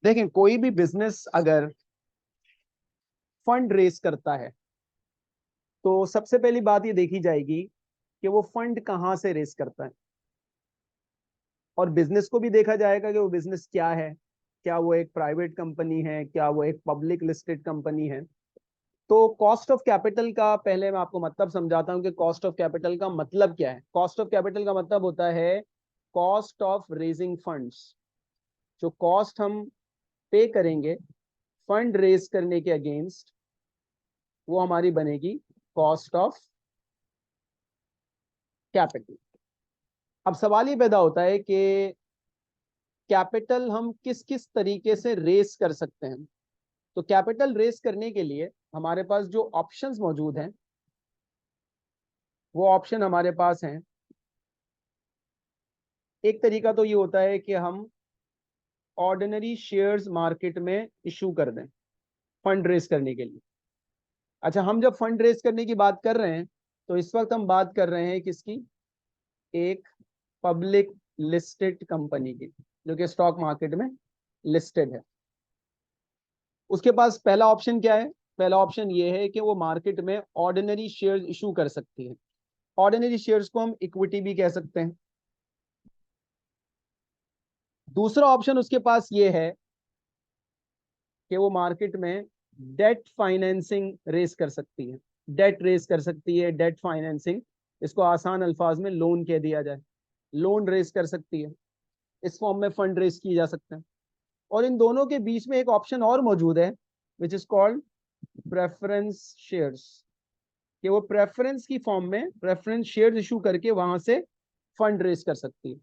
देखें, कोई भी बिजनेस अगर फंड रेस करता है तो सबसे पहली बात ये देखी जाएगी कि वो फंड कहां से रेस करता है, और बिजनेस को भी देखा जाएगा कि वो बिजनेस क्या है। क्या वो एक प्राइवेट कंपनी है, क्या वो एक पब्लिक लिस्टेड कंपनी है। तो कॉस्ट ऑफ कैपिटल का पहले मैं आपको मतलब समझाता हूं कि कॉस्ट ऑफ कैपिटल का मतलब क्या है। कॉस्ट ऑफ कैपिटल का मतलब होता है कॉस्ट ऑफ रेजिंग फंड्स। जो कॉस्ट हम पे करेंगे फंड रेज करने के अगेंस्ट, वो हमारी बनेगी कॉस्ट ऑफ कैपिटल। अब सवाल ये पैदा होता है कि कैपिटल हम किस किस तरीके से रेस कर सकते हैं। तो कैपिटल रेस करने के लिए हमारे पास जो ऑप्शंस मौजूद हैं, वो ऑप्शन हमारे पास हैं। एक तरीका तो ये होता है कि हम ऑर्डिनरी शेयर्स मार्केट में इशू कर दें फंड रेस करने के लिए। अच्छा, हम जब फंड रेस करने की बात कर रहे हैं तो इस वक्त हम बात कर रहे हैं किसकी? एक पब्लिक लिस्टेड कंपनी की, जो कि स्टॉक मार्केट में लिस्टेड है। उसके पास पहला ऑप्शन क्या है? पहला ऑप्शन ये है कि वो मार्केट में ऑर्डिनरी शेयर्स इशू कर सकती है। ऑर्डिनरी शेयर्स को हम इक्विटी भी कह सकते हैं। दूसरा ऑप्शन उसके पास ये है कि वो मार्केट में डेट फाइनेंसिंग रेस कर सकती है। डेट रेस कर सकती है, डेट फाइनेंसिंग, इसको आसान अल्फाज में लोन कह दिया जाए। लोन रेस कर सकती है, इस फॉर्म में फंड रेस किए जा सकते हैं। और इन दोनों के बीच में एक ऑप्शन और मौजूद है which is called preference shares, कि वो प्रेफरेंस की फॉर्म में प्रेफरेंस शेयर्स इशू करके वहां से फंड रेस कर सकती है।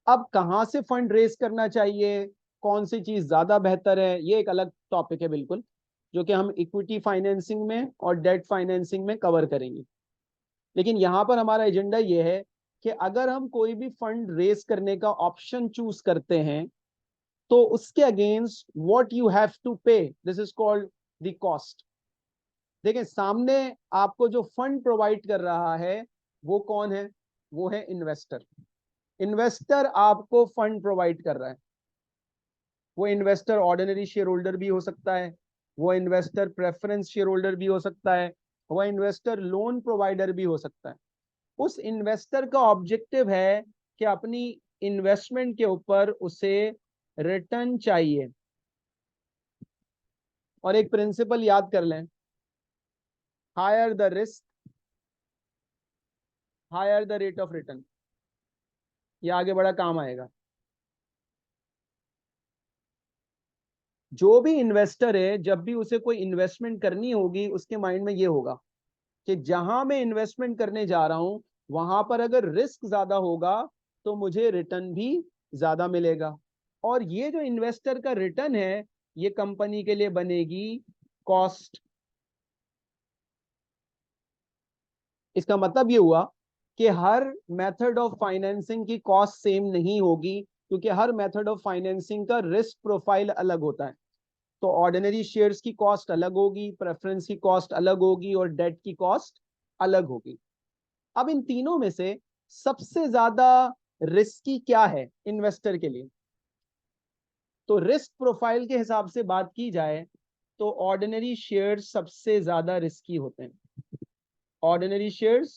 अब कहां से फंड रेस करना चाहिए, कौन सी चीज ज्यादा बेहतर है, ये एक अलग टॉपिक है बिल्कुल, जो कि हम इक्विटी फाइनेंसिंग में और डेट फाइनेंसिंग में कवर करेंगे। लेकिन यहां पर हमारा एजेंडा ये है कि अगर हम कोई भी फंड रेस करने का ऑप्शन चूज करते हैं तो उसके against what you have to pay, this is called the cost. देखें, सामने आपको जो फंड प्रोवाइड कर रहा है वो कौन है? वो है इन्वेस्टर। इन्वेस्टर आपको फंड प्रोवाइड कर रहा है। वो इन्वेस्टर ऑर्डिनरी शेयर होल्डर भी हो सकता है, वो इन्वेस्टर प्रेफरेंस शेयर होल्डर भी हो सकता है, वो इन्वेस्टर लोन प्रोवाइडर भी हो सकता है। उस इन्वेस्टर का ऑब्जेक्टिव है कि अपनी इन्वेस्टमेंट के ऊपर उसे रिटर्न चाहिए। और एक प्रिंसिपल याद कर लें, higher the risk higher the rate of return. ये आगे बड़ा काम आएगा। जो भी इन्वेस्टर है, जब भी उसे कोई इन्वेस्टमेंट करनी होगी, उसके माइंड में ये होगा कि जहां मैं इन्वेस्टमेंट करने जा रहा हूं वहां पर अगर रिस्क ज्यादा होगा तो मुझे रिटर्न भी ज्यादा मिलेगा। और ये जो इन्वेस्टर का रिटर्न है, ये कंपनी के लिए बनेगी कॉस्ट। इसका मतलब ये हुआ कि हर मेथड ऑफ फाइनेंसिंग की कॉस्ट सेम नहीं होगी, क्योंकि हर मेथड ऑफ फाइनेंसिंग का रिस्क प्रोफाइल अलग होता है। तो ऑर्डिनरी शेयर्स की कॉस्ट अलग होगी, प्रेफरेंस की कॉस्ट अलग होगी, और डेट की कॉस्ट अलग होगी। अब इन तीनों में से सबसे ज्यादा रिस्की क्या है इन्वेस्टर के लिए? तो रिस्क प्रोफाइल के हिसाब से बात की जाए तो ऑर्डिनरी शेयर्स सबसे ज्यादा रिस्की होते हैं। ऑर्डिनरी शेयर्स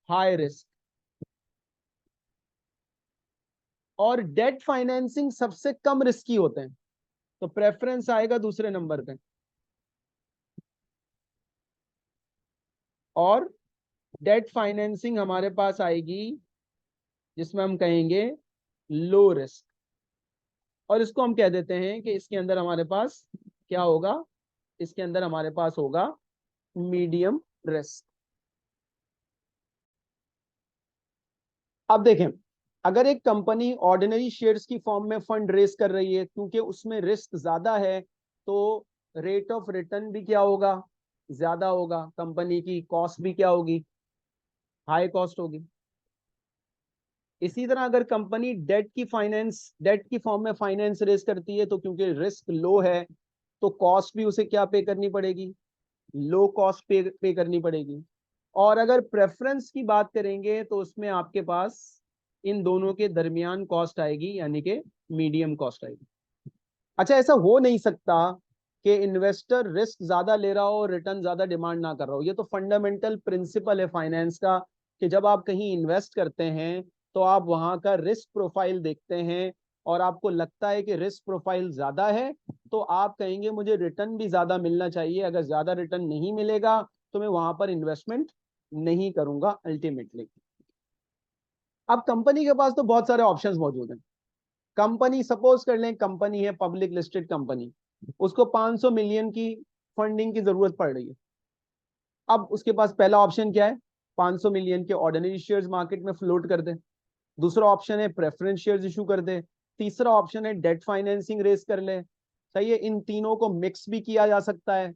हाई रिस्क, और डेट फाइनेंसिंग सबसे कम रिस्की होते हैं। तो प्रेफरेंस आएगा दूसरे नंबर पे, और डेट फाइनेंसिंग हमारे पास आएगी जिसमें हम कहेंगे लो रिस्क। और इसको हम कह देते हैं कि इसके अंदर हमारे पास क्या होगा? इसके अंदर हमारे पास होगा मीडियम रिस्क। अब देखें, अगर एक कंपनी ऑर्डिनरी शेयर्स की फॉर्म में फंड रेस कर रही है, क्योंकि उसमें रिस्क ज्यादा है, तो रेट ऑफ रिटर्न भी क्या होगा? ज्यादा होगा। कंपनी की कॉस्ट भी क्या होगी? हाई कॉस्ट होगी। इसी तरह अगर कंपनी डेट की फॉर्म में फाइनेंस रेस करती है, तो क्योंकि रिस्क लो है तो कॉस्ट भी उसे क्या पे करनी पड़ेगी? लो कॉस्ट पे करनी पड़ेगी। और अगर प्रेफरेंस की बात करेंगे तो उसमें आपके पास इन दोनों के दरमियान कॉस्ट आएगी, यानी कि मीडियम कॉस्ट आएगी। अच्छा, ऐसा हो नहीं सकता कि इन्वेस्टर रिस्क ज्यादा ले रहा हो और रिटर्न ज्यादा डिमांड ना कर रहा हो। ये तो फंडामेंटल प्रिंसिपल है फाइनेंस का कि जब आप कहीं इन्वेस्ट करते हैं तो आप वहां का रिस्क प्रोफाइल देखते हैं, और आपको लगता है कि रिस्क प्रोफाइल ज्यादा है तो आप कहेंगे मुझे रिटर्न भी ज्यादा मिलना चाहिए। अगर ज्यादा रिटर्न नहीं मिलेगा तो मैं वहां पर इन्वेस्टमेंट नहीं करूंगा अल्टीमेटली। अब कंपनी के पास तो बहुत सारे ऑप्शंस मौजूद हैं। कंपनी, सपोज कर लें कंपनी है पब्लिक लिस्टेड कंपनी, उसको 500 मिलियन की फंडिंग की जरूरत पड़ रही है। अब उसके पास पहला ऑप्शन क्या है? 500 मिलियन के ऑर्डिनरी शेयर्स मार्केट में फ्लोट कर दे। दूसरा ऑप्शन है प्रेफरेंस शेयर्स इशू कर दे। तीसरा ऑप्शन है डेट फाइनेंसिंग रेस कर ले। सही है, इन तीनों को मिक्स भी किया जा सकता है,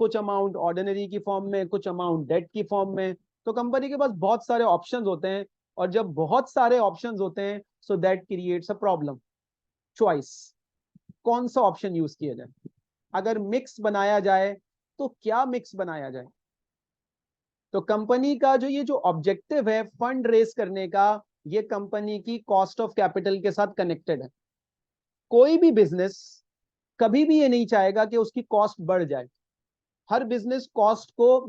कुछ अमाउंट ऑर्डिनरी की फॉर्म में, कुछ अमाउंट डेट की फॉर्म में। तो कंपनी के पास बहुत सारे ऑप्शंस होते हैं, और जब बहुत सारे ऑप्शंस होते हैं so that creates a problem. Choice, कौन सा ऑप्शन यूज किया जाए? अगर मिक्स बनाया जाए तो क्या मिक्स बनाया जाए? तो कंपनी का जो ये जो ऑब्जेक्टिव है फंड रेस करने का, ये कंपनी की कॉस्ट ऑफ कैपिटल के साथ कनेक्टेड है। कोई भी बिजनेस कभी भी ये नहीं चाहेगा कि उसकी कॉस्ट बढ़ जाए। हर बिजनेस कॉस्ट को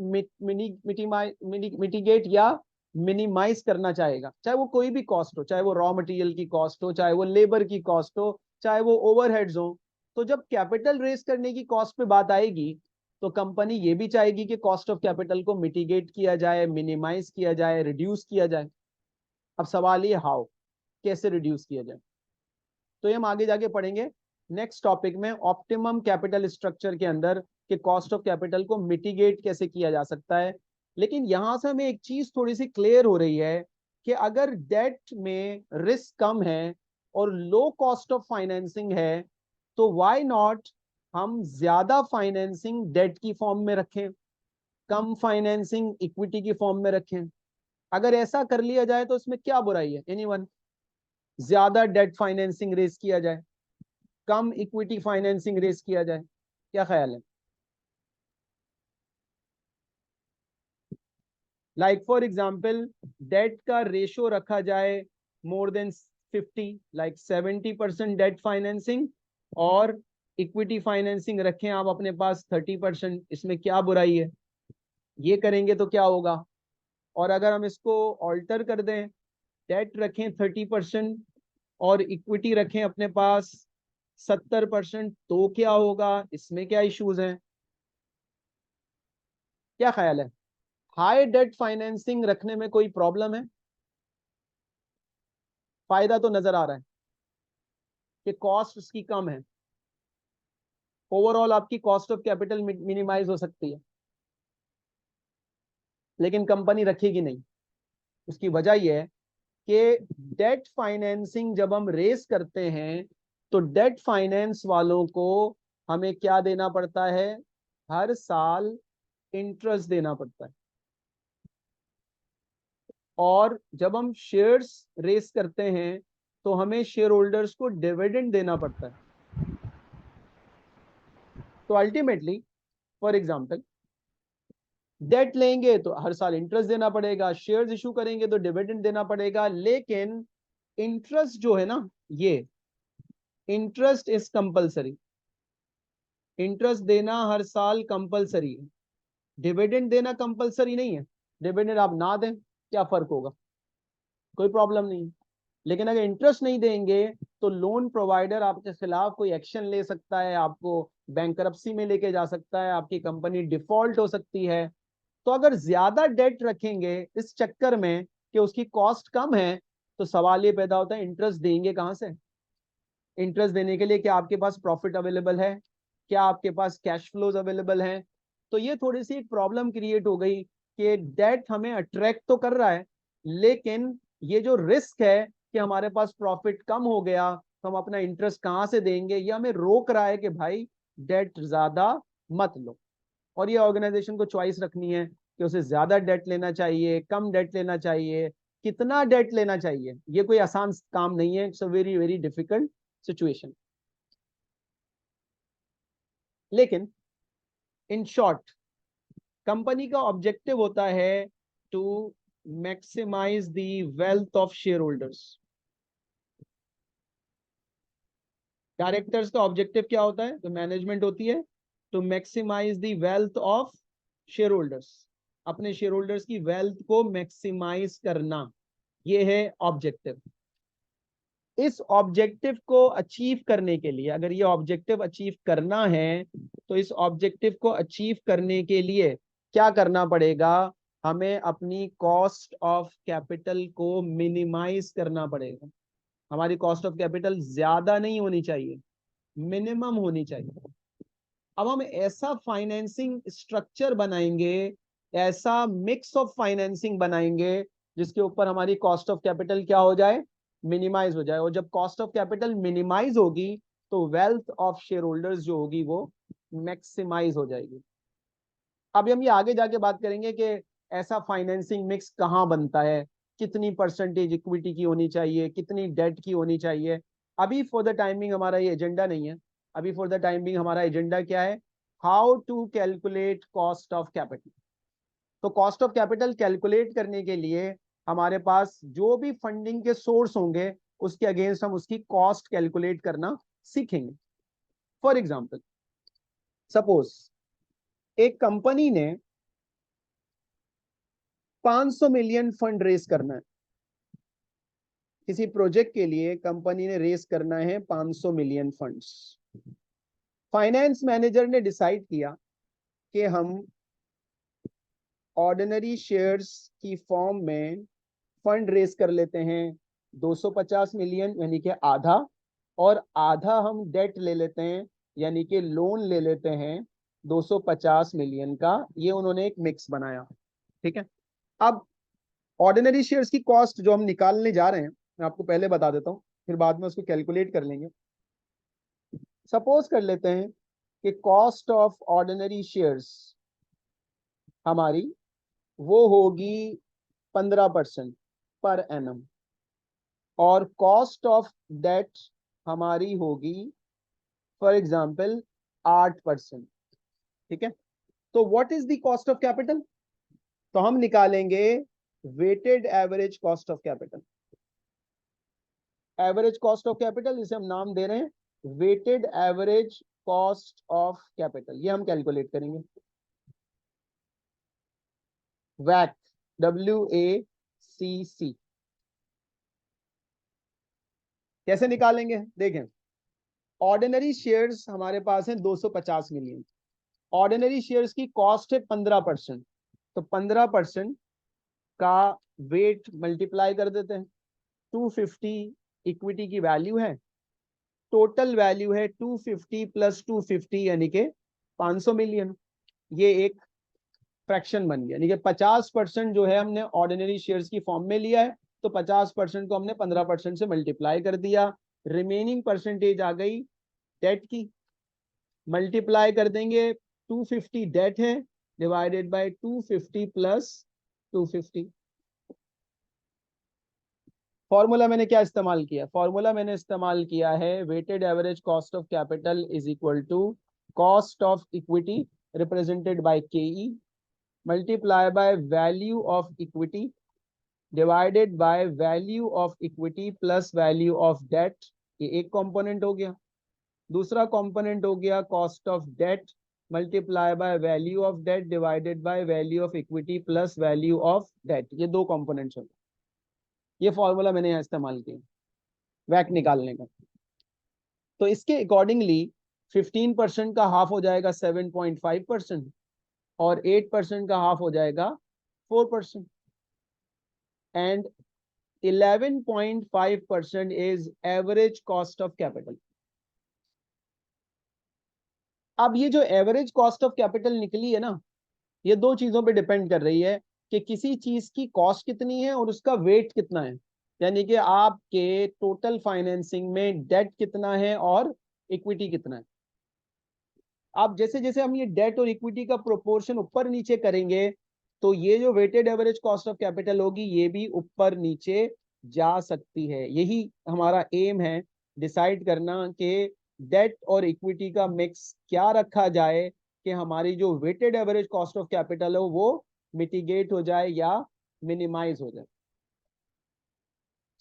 मिटिगेट या मिनिमाइज करना चाहेगा, चाहे वो कोई भी कॉस्ट हो, चाहे वो रॉ मटेरियल की कॉस्ट हो, चाहे वो लेबर की कॉस्ट हो, चाहे वो ओवरहेड्स हो। तो जब कैपिटल रेस करने की कॉस्ट पे बात आएगी तो कंपनी ये भी चाहेगी कि कॉस्ट ऑफ कैपिटल को मिटिगेट किया जाए, मिनिमाइज किया जाए, रिड्यूस किया जाए। अब सवाल ये हाउ, कैसे रिड्यूस किया जाए? तो ये हम आगे जाके पढ़ेंगे नेक्स्ट टॉपिक में, ऑप्टिमम कैपिटल स्ट्रक्चर के अंदर, कि कॉस्ट ऑफ कैपिटल को मिटिगेट कैसे किया जा सकता है। लेकिन यहां से हमें एक चीज थोड़ी सी क्लियर हो रही है कि अगर डेट में रिस्क कम है और लो कॉस्ट ऑफ फाइनेंसिंग है तो व्हाई नॉट हम ज्यादा फाइनेंसिंग डेट की फॉर्म में रखें, कम फाइनेंसिंग इक्विटी की फॉर्म में रखें। अगर ऐसा कर लिया जाए तो इसमें क्या बुराई है? एनीवन? ज्यादा डेट फाइनेंसिंग रेस किया जाए, कम इक्विटी फाइनेंसिंग रेस किया जाए, क्या ख्याल है? लाइक फॉर एग्जांपल, डेट का रेशो रखा जाए more than 50, like 70% debt financing, और इक्विटी फाइनेंसिंग रखें आप अपने पास 30%। इसमें क्या बुराई है? ये करेंगे तो क्या होगा? और अगर हम इसको ऑल्टर कर दें, डेट रखें 30% और इक्विटी रखें अपने पास 70%, तो क्या होगा? इसमें क्या इश्यूज हैं? क्या ख्याल है? हाई डेट फाइनेंसिंग रखने में कोई प्रॉब्लम है? फायदा तो नजर आ रहा है कि कॉस्ट उसकी कम है, ओवरऑल आपकी कॉस्ट ऑफ कैपिटल मिनिमाइज हो सकती है। लेकिन कंपनी रखेगी नहीं। उसकी वजह यह है कि डेट फाइनेंसिंग जब हम रेस करते हैं तो डेट फाइनेंस वालों को हमें क्या देना पड़ता है? हर साल इंटरेस्ट देना पड़ता है। और जब हम शेयर्स रेस करते हैं तो हमें शेयर होल्डर्स को डिविडेंड देना पड़ता है। तो अल्टीमेटली, फॉर एग्जांपल, डेट लेंगे तो हर साल इंटरेस्ट देना पड़ेगा, शेयर्स इशू करेंगे तो डिविडेंड देना पड़ेगा। लेकिन इंटरेस्ट जो है ना, ये इंटरेस्ट इज कंपलसरी। इंटरेस्ट देना हर साल कंपलसरी है, डिविडेंड देना कंपलसरी नहीं है। डिविडेंड आप ना दें, क्या फर्क होगा? कोई प्रॉब्लम नहीं। लेकिन अगर इंटरेस्ट नहीं देंगे तो लोन प्रोवाइडर आपके खिलाफ कोई एक्शन ले सकता है, आपको बैंकरप्सी में लेके जा सकता है, आपकी कंपनी डिफॉल्ट हो सकती है। तो अगर ज्यादा डेट रखेंगे इस चक्कर में कि उसकी कॉस्ट कम है, तो सवाल ये पैदा होता है इंटरेस्ट देंगे कहां से? इंटरेस्ट देने के लिए क्या आपके पास प्रॉफिट अवेलेबल है? क्या आपके पास कैश फ्लोज अवेलेबल हैं? तो ये थोड़ी सी एक प्रॉब्लम क्रिएट हो गई कि डेट हमें अट्रैक्ट तो कर रहा है, लेकिन ये जो रिस्क है कि हमारे पास प्रॉफिट कम हो गया तो हम अपना इंटरेस्ट कहां से देंगे, ये हमें रोक रहा है कि भाई डेट ज्यादा मत लो। और ये ऑर्गेनाइजेशन को चॉइस रखनी है कि उसे ज्यादा डेट लेना चाहिए, कम डेट लेना चाहिए, कितना डेट लेना चाहिए। ये कोई आसान काम नहीं है, it's a very very difficult situation. लेकिन इन शॉर्ट, कंपनी का ऑब्जेक्टिव होता है to maximise the wealth of shareholders. Directors का ऑब्जेक्टिव क्या होता है, तो मैनेजमेंट होती है to maximise the wealth of shareholders, अपने शेयर होल्डर्स की वेल्थ को मैक्सिमाइज करना, ये है ऑब्जेक्टिव। इस ऑब्जेक्टिव को अचीव करने के लिए, अगर ये ऑब्जेक्टिव अचीव करना है, तो इस ऑब्जेक्टिव को अचीव करने के लिए क्या करना पड़ेगा, हमें अपनी कॉस्ट ऑफ कैपिटल को मिनिमाइज करना पड़ेगा। हमारी कॉस्ट ऑफ कैपिटल ज्यादा नहीं होनी चाहिए, मिनिमम होनी चाहिए। अब हम ऐसा फाइनेंसिंग स्ट्रक्चर बनाएंगे, ऐसा मिक्स ऑफ फाइनेंसिंग बनाएंगे जिसके ऊपर हमारी कॉस्ट ऑफ कैपिटल क्या हो जाए, मिनिमाइज हो जाए। और जब कॉस्ट ऑफ कैपिटल मिनिमाइज होगी तो वेल्थ ऑफ शेयर होल्डर्स जो होगी वो मैक्सिमाइज हो जाएगी। अब हम ये आगे जाके बात करेंगे कि ऐसा फाइनेंसिंग मिक्स कहाँ बनता है, कितनी परसेंटेज इक्विटी की होनी चाहिए, कितनी डेट की होनी चाहिए। अभी फॉर द टाइमिंग हमारा ये एजेंडा नहीं है। अभी फॉर द टाइमिंग हमारा एजेंडा क्या है, how to calculate cost of capital. तो कॉस्ट ऑफ कैपिटल कैलकुलेट करने के लिए हमारे पास जो भी फंडिंग के सोर्स होंगे उसके अगेंस्ट हम उसकी कॉस्ट कैलकुलेट करना सीखेंगे। फॉर एग्जाम्पल, सपोज एक कंपनी ने 500 मिलियन फंड रेस करना है, किसी प्रोजेक्ट के लिए कंपनी ने रेस करना है 500 मिलियन फंड्स। फाइनेंस मैनेजर ने डिसाइड किया कि हम ऑर्डिनरी शेयर्स की फॉर्म में फंड रेस कर लेते हैं 250 मिलियन यानी कि आधा, और आधा हम डेट ले लेते हैं यानी कि लोन ले लेते हैं 250 मिलियन का। ये उन्होंने एक मिक्स बनाया, ठीक है। अब ऑर्डिनरी शेयर्स की कॉस्ट जो हम निकालने जा रहे हैं, मैं आपको पहले बता देता हूं, फिर बाद में उसको कैलकुलेट कर लेंगे। सपोज कर लेते हैं कि कॉस्ट ऑफ ऑर्डिनरी शेयर्स हमारी वो होगी 15% पर एनम, और कॉस्ट ऑफ डेट हमारी होगी फॉर एग्जाम्पल 8%, ठीक है। तो what is the cost of capital, तो हम निकालेंगे weighted average cost of capital. Average cost of capital जिसे हम नाम दे रहे हैं weighted average cost of capital, ये हम कैलकुलेट करेंगे। वैक, WACC। कैसे निकालेंगे, देखें। ऑर्डिनरी शेयर्स हमारे पास है 250 मिलियन, ऑर्डिनरी शेयर्स की कॉस्ट है 15%, तो 15% का वेट मल्टीप्लाई कर देते हैं, 250 इक्विटी की वैल्यू है, टोटल वैल्यू है 250 प्लस 250 यानी कि 500 मिलियन। ये एक फ्रैक्शन बन गया, यानी कि 50% जो है हमने ऑर्डिनरी शेयर्स की फॉर्म में लिया है, तो 50% को हमने 15% से मल्टीप्लाई कर दिया। रिमेनिंग परसेंटेज आ गई डेट की, मल्टीप्लाई कर देंगे, 250 डेट है डिवाइडेड बाय 250 प्लस 250। फॉर्मूला मैंने क्या इस्तेमाल किया, फॉर्मूला मैंने इस्तेमाल किया है weighted average cost of capital is equal to cost of equity represented by KE multiply by value of equity divided by value of equity plus value of debt. ये एक कंपोनेंट हो गया। दूसरा कंपोनेंट हो गया cost of debt multiply by value of debt divided by value of equity plus value of debt. ये दो components हो गए। ये फॉर्मूला मैंने यहाँ इस्तेमाल किया वैक निकालने का। तो इसके अकॉर्डिंगली 15% का हाफ हो जाएगा 7.5% और 8% का हाफ हो जाएगा 4%, and 11.5% is average cost of capital. अब ये जो एवरेज कॉस्ट ऑफ कैपिटल निकली है ना, ये दो चीजों पे डिपेंड कर रही है कि किसी चीज की कॉस्ट कितनी है और उसका वेट कितना है, यानी कि आपके टोटल फाइनेंसिंग में डेट कितना है और इक्विटी कितना है। अब जैसे जैसे हम ये डेट और इक्विटी का प्रोपोर्शन ऊपर नीचे करेंगे तो ये जो weighted average cost of capital होगी ये भी ऊपर नीचे जा सकती है। यही हमारा एम है, डिसाइड करना कि डेट और इक्विटी का मिक्स क्या रखा जाए कि हमारी जो weighted average cost of capital हो वो मिटिगेट हो जाए या मिनिमाइज हो जाए।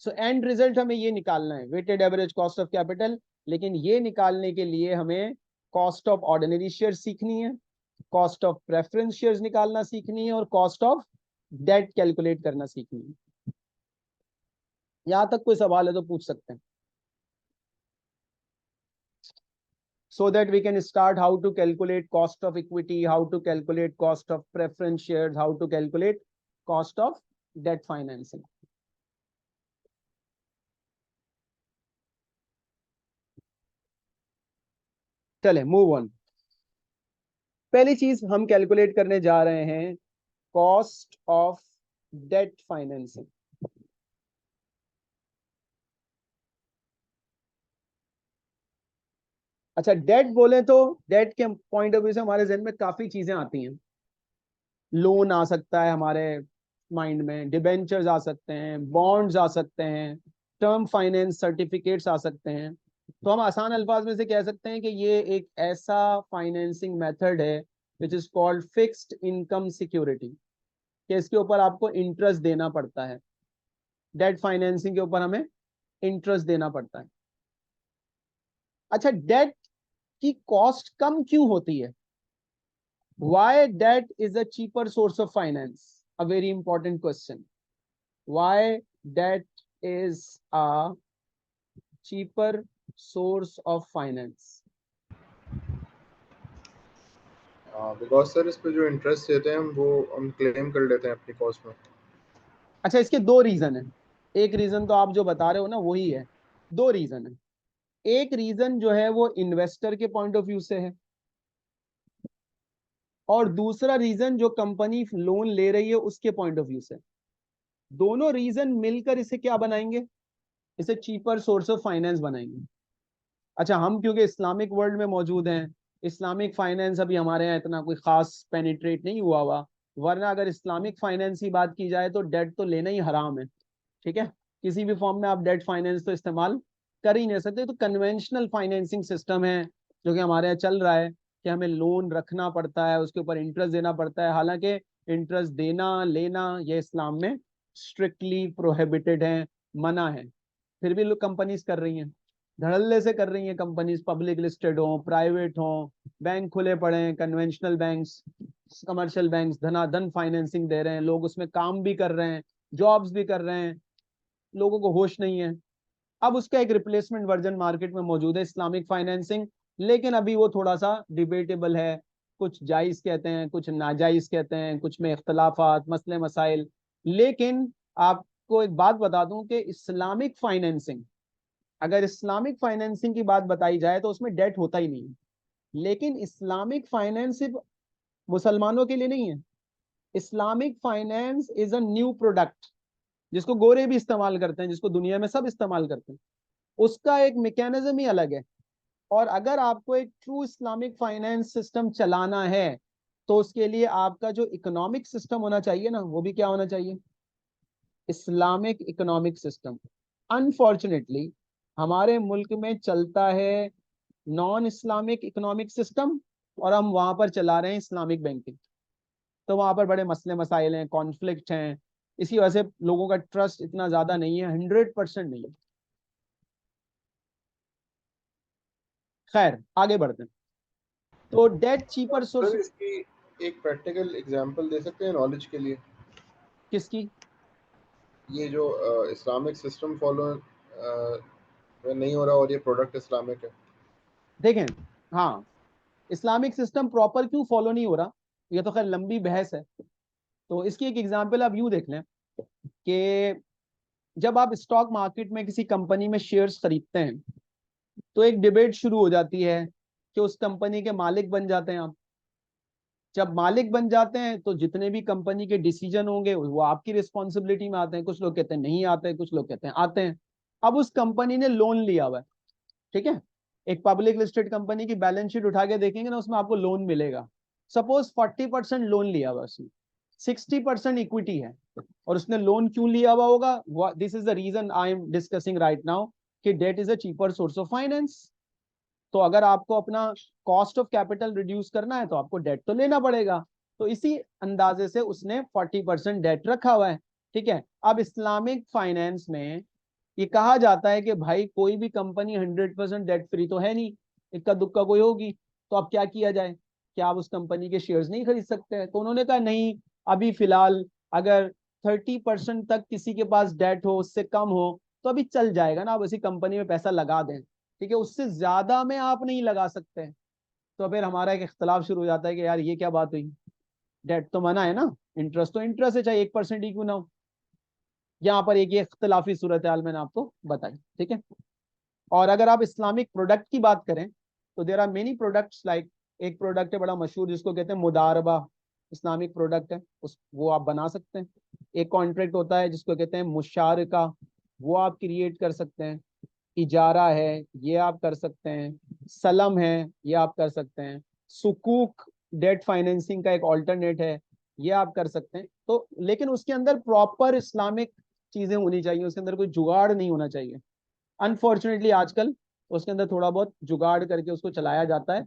सो एंड रिजल्ट हमें ये निकालना है, weighted average cost of capital. लेकिन ये निकालने के लिए हमें कॉस्ट ऑफ ऑर्डिनरी शेयर सीखनी है, कॉस्ट ऑफ प्रेफरेंस शेयर्स निकालना सीखनी है, और कॉस्ट ऑफ डेट कैलकुलेट करना सीखनी है। यहां तक कोई सवाल है तो पूछ सकते हैं, so that we can start how to calculate cost of equity, how to calculate cost of preference shares, how to calculate cost of debt financing. चले मूव ऑन। पहली चीज हम कैलकुलेट करने जा रहे हैं कॉस्ट ऑफ डेट फाइनेंसिंग। अच्छा, date बोले तो डेट के पॉइंट ऑफ व्यू से हमारे जहन में काफी चीजें आती हैं। लोन आ सकता है हमारे माइंड में, डिबेंचर्स आ सकते हैं, बॉन्ड्स आ सकते हैं, टर्म फाइनेंस सर्टिफिकेट्स आ सकते हैं। तो हम आसान अल्फाज में से कह सकते हैं कि ये एक ऐसा फाइनेंसिंग मेथड है which is called fixed income security, कि इसके ऊपर आपको इंटरेस्ट देना पड़ता है। डेट फाइनेंसिंग के ऊपर हमें इंटरेस्ट देना पड़ता है। अच्छा, डेट की कॉस्ट कम क्यों होती है? Why debt is a cheaper source of finance? A very important question. Why debt is a cheaper source of finance? Because sir इस पे जो इंटरेस्ट देते हैं वो हम क्लेम कर लेते हैं अपनी कॉस्ट में। अच्छा, इसके दो रीजन है। एक रीजन तो आप जो बता रहे हो ना वही है, दो रीजन है। एक रीजन जो है वो इन्वेस्टर के पॉइंट ऑफ व्यू से है, और दूसरा रीजन जो कंपनी लोन ले रही है उसके पॉइंट ऑफ व्यू से। दोनों रीजन मिलकर इसे क्या बनाएंगे? इसे चीपर सोर्स ऑफ फाइनेंस बनाएंगे। अच्छा, हम क्योंकि इस्लामिक वर्ल्ड में मौजूद हैं, इस्लामिक फाइनेंस अभी हमारे यहाँ इतना कोई खास पेनिट्रेट नहीं हुआ, वरना अगर इस्लामिक फाइनेंस की बात की जाए तो डेट तो लेना ही हराम है। ठीक है, किसी भी फॉर्म में आप डेट फाइनेंस तो इस्तेमाल कर ही नहीं सकते। तो कन्वेंशनल फाइनेंसिंग सिस्टम है जो कि हमारे यहाँ चल रहा है, कि हमें लोन रखना पड़ता है, उसके ऊपर इंटरेस्ट देना पड़ता है। हालांकि इंटरेस्ट देना लेना ये इस्लाम में स्ट्रिक्टली प्रोहिबिटेड है, मना है, फिर भी लोग कंपनीज कर रही हैं, धड़ल्ले से कर रही हैं कंपनीज, पब्लिक लिस्टेड हो, प्राइवेट हो, बैंक खुले पड़े हैं, कन्वेंशनल बैंक्स, कमर्शियल बैंक्स धनाधन फाइनेंसिंग दे रहे हैं, लोग उसमें काम भी कर रहे हैं, जॉब्स भी कर रहे हैं, लोगों को होश नहीं है। अब उसका एक रिप्लेसमेंट वर्जन मार्केट में मौजूद है, इस्लामिक फाइनेंसिंग, लेकिन अभी वो थोड़ा सा डिबेटेबल है। कुछ जायज कहते हैं, कुछ नाजायज कहते हैं, कुछ में इख्तलाफात मसले मसाइल। लेकिन आपको एक बात बता दूं कि इस्लामिक फाइनेंसिंग, अगर इस्लामिक फाइनेंसिंग की बात बताई जाए तो उसमें डेट होता ही नहीं है। लेकिन इस्लामिक फाइनेंस सिर्फ मुसलमानों के लिए नहीं है। Islamic finance is a new product जिसको गोरे भी इस्तेमाल करते हैं, जिसको दुनिया में सब इस्तेमाल करते हैं। उसका एक मैकेनिज्म ही अलग है। और अगर आपको एक ट्रू इस्लामिक फाइनेंस सिस्टम चलाना है तो उसके लिए आपका जो इकोनॉमिक सिस्टम होना चाहिए ना, वो भी क्या होना चाहिए? Islamic economic system. अनफॉर्चुनेटली हमारे मुल्क में चलता है नॉन इस्लामिक इकोनॉमिक सिस्टम, और हम वहां पर चला रहे हैं इस्लामिक बैंकिंग। तो वहां पर बड़े मसले मसाइल हैं, कॉन्फ्लिक्ट हैं। इसी वजह से लोगों का ट्रस्ट इतना ज्यादा नहीं है, 100% नहीं है। खैर, आगे बढ़ते हैं। तो डेट चीपर सोर्स सर इसकी एक प्रैक्टिकल एग्जांपल दे सकते हैं नॉलेज के लिए? किसकी? ये जो इस्लामिक सिस्टम फॉलो नहीं हो रहा और ये प्रोडक्ट इस्लामिक है। देखें, हाँ, इस्लामिक सिस्टम प्रॉपर क्यों फॉलो नहीं हो रहा, ये तो खैर लंबी बहस है। तो इसकी एक एग्जांपल आप यूं देख लें कि जब आप स्टॉक मार्केट में किसी कंपनी में शेयर्स खरीदते हैं तो एक डिबेट शुरू हो जाती है कि उस कंपनी के मालिक बन जाते हैं आप। जब मालिक बन जाते हैं तो जितने भी कंपनी के डिसीजन होंगे वो आपकी रिस्पॉन्सिबिलिटी में आते हैं। कुछ लोग कहते हैं नहीं आते हैं, कुछ लोग कहते हैं आते हैं। अब उस कंपनी ने लोन लिया हुआ है, ठीक है, एक पब्लिक लिस्टेड कंपनी की बैलेंस शीट उठा के देखेंगे ना, उसमें आपको लोन मिलेगा। सपोज 40% लोन लिया हुआ, उसने 60% इक्विटी है। और उसने लोन क्यों लिया हुआ होगा? This is the reason I am discussing right now, कि debt is a cheaper source of finance. तो अगर आपको अपना कॉस्ट ऑफ कैपिटल रिड्यूस करना है तो आपको डेट तो लेना पड़ेगा। तो इसी अंदाजे से उसने 40% डेट रखा हुआ है। ठीक है। अब इस्लामिक फाइनेंस में ये कहा जाता है कि भाई कोई भी कंपनी 100% डेट फ्री तो है नहीं, इक्का दुक्का कोई होगी, तो अब क्या किया जाए, क्या आप उस कंपनी के शेयर्स नहीं खरीद सकते हैं? तो उन्होंने कहा नहीं, अभी फिलहाल अगर 30% तक किसी के पास डेट हो, उससे कम हो, तो अभी चल जाएगा ना, आप उसी कंपनी में पैसा लगा दें, ठीक है, उससे ज्यादा में आप नहीं लगा सकते। तो फिर हमारा एक इख्तलाफ शुरू हो जाता है कि यार ये क्या बात हुई, डेट तो मना है ना, इंटरेस्ट तो इंटरेस्ट है, चाहे 1% ही क्यों ना हो। यहाँ पर एक ये इख्तलाफी सूरत हाल मैंने आपको बताई, ठीक है। और अगर आप इस्लामिक प्रोडक्ट की बात करें तो there are many products, like एक प्रोडक्ट है बड़ा मशहूर जिसको कहते हैं मुदारबा, इस्लामिक प्रोडक्ट है, उस वो आप बना सकते हैं। एक कॉन्ट्रैक्ट होता है जिसको कहते हैं मुशारका, वो आप क्रिएट कर सकते हैं। इजारा है, ये आप कर सकते हैं। सलम है, ये आप कर सकते हैं। सुकूक डेट फाइनेंसिंग का एक ऑल्टरनेट है, ये आप कर सकते हैं। तो लेकिन उसके अंदर प्रॉपर इस्लामिक चीजें होनी चाहिए, उसके अंदर कोई जुगाड़ नहीं होना चाहिए। अनफॉर्चुनेटली आजकल उसके अंदर थोड़ा बहुत जुगाड़ करके उसको चलाया जाता है,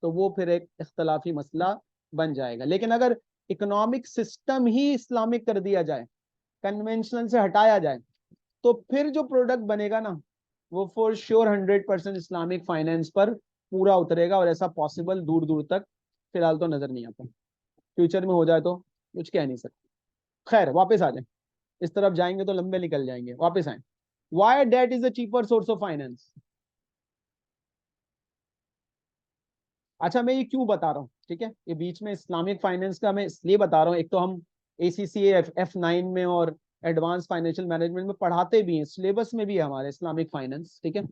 तो वो फिर एक इख्तलाफी मसला बन जाएगा। लेकिन अगर इकोनॉमिक सिस्टम ही इस्लामिक कर दिया जाए, कन्वेंशनल से हटाया जाए, तो फिर जो प्रोडक्ट बनेगा ना, वो फॉर श्योर 100% इस्लामिक फाइनेंस पर पूरा उतरेगा। और ऐसा पॉसिबल दूर दूर तक फिलहाल तो नजर नहीं आता। फ्यूचर में हो जाए तो कुछ कह नहीं सकते। खैर वापस आ जाए, इस तरफ जाएंगे तो लंबे निकल जाएंगे, वापस आए। Why debt is a cheaper source of finance? अच्छा मैं ये क्यों बता रहा हूँ, ठीक है, ये बीच में इस्लामिक फाइनेंस का मैं इसलिए बता रहा हूँ, एक तो हम ACCA F9 में और एडवांस फाइनेंशियल मैनेजमेंट में पढ़ाते भी हैं, सिलेबस में भी है हमारे इस्लामिक फाइनेंस, ठीक है।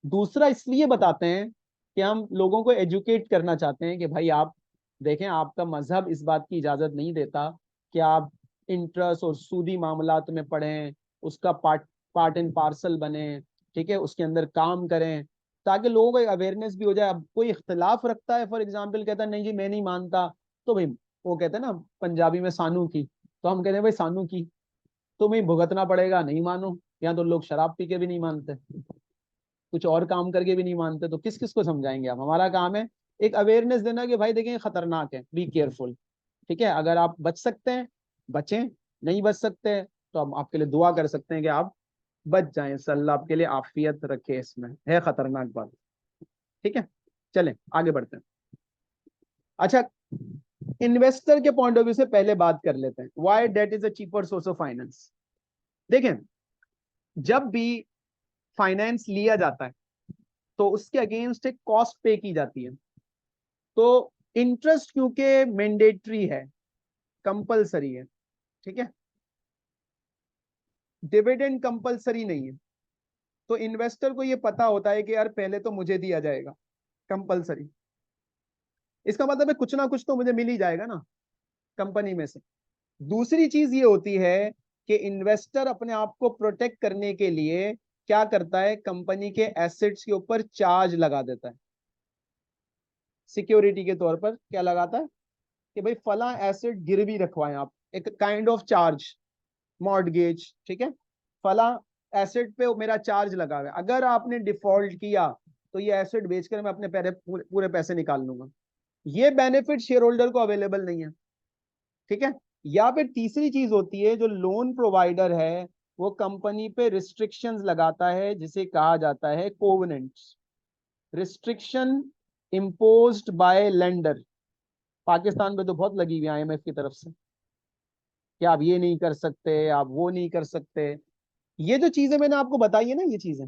दूसरा इसलिए बताते हैं कि हम लोगों को एजुकेट करना चाहते हैं कि भाई आप देखें, आपका मजहब इस बात की इजाजत नहीं देता कि आप इंटरेस्ट और सूदी मामलात में पढ़ें, उसका पार्ट पार्ट एंड पार्सल बने, ठीक है, उसके अंदर काम करें, ताकि लोगों को अवेयरनेस भी हो जाए। अब कोई इख्तलाफ रखता है, फॉर एग्जाम्पल कहता है नहीं जी मैं नहीं मानता, तो भाई वो कहते हैं ना पंजाबी में सानू की, तो हम कहते हैं भाई सानू की तुम्हें भुगतना पड़ेगा, नहीं मानो। यहाँ तो लोग शराब पी के भी नहीं मानते, कुछ और काम करके भी नहीं मानते, तो किस किस को समझाएंगे आप? हमारा काम है एक अवेयरनेस देना कि भाई देखें खतरनाक है, बी केयरफुल, ठीक है। अगर आप बच सकते हैं बचें, नहीं बच सकते तो हम आपके लिए दुआ कर सकते हैं कि आप बच जाएं, अल्लाह आपके लिए आफियत रखे, इसमें है खतरनाक बात, ठीक है। चलें आगे बढ़ते हैं। अच्छा, इन्वेस्टर के पॉइंट ऑफ व्यू से पहले बात कर लेते हैं, why debt is a cheaper source of finance. देखें, जब भी फाइनेंस लिया जाता है तो उसके अगेंस्ट एक कॉस्ट पे की जाती है। तो इंटरेस्ट क्योंकि मैंडेटरी है, कंपलसरी है, ठीक है, डिविडेंड कंपलसरी नहीं है। तो इन्वेस्टर को ये पता होता है कि यार पहले तो मुझे दिया जाएगा, कंपलसरी, इसका मतलब है कुछ ना कुछ तो मुझे मिल ही जाएगा ना कंपनी में से। दूसरी चीज ये होती है कि इन्वेस्टर अपने आप को प्रोटेक्ट करने के लिए क्या करता है, कंपनी के एसेट्स के ऊपर चार्ज लगा देता है, सिक्योरिटी के तौर पर क्या लगाता है कि भाई फला एसेट गिरवी रखवाएं आप, एक काइंड ऑफ चार्ज, मॉर्टगेज, ठीक है, फला एसेट पे मेरा चार्ज लगा हुआ है, अगर आपने डिफॉल्ट किया तो ये एसेट बेचकर मैं अपने पूरे पैसे निकाल लूंगा। ये बेनिफिट शेयर होल्डर को अवेलेबल नहीं है, ठीक है। या फिर तीसरी चीज होती है, जो लोन प्रोवाइडर है वो कंपनी पे रिस्ट्रिक्शंस लगाता है, जिसे कहा जाता है covenants, restriction imposed by lender. Pakistan पे तो बहुत लगी हुई IMF की तरफ से कि आप ये नहीं कर सकते, आप वो नहीं कर सकते। ये जो चीजें मैंने आपको बताई है ना, ये चीजें,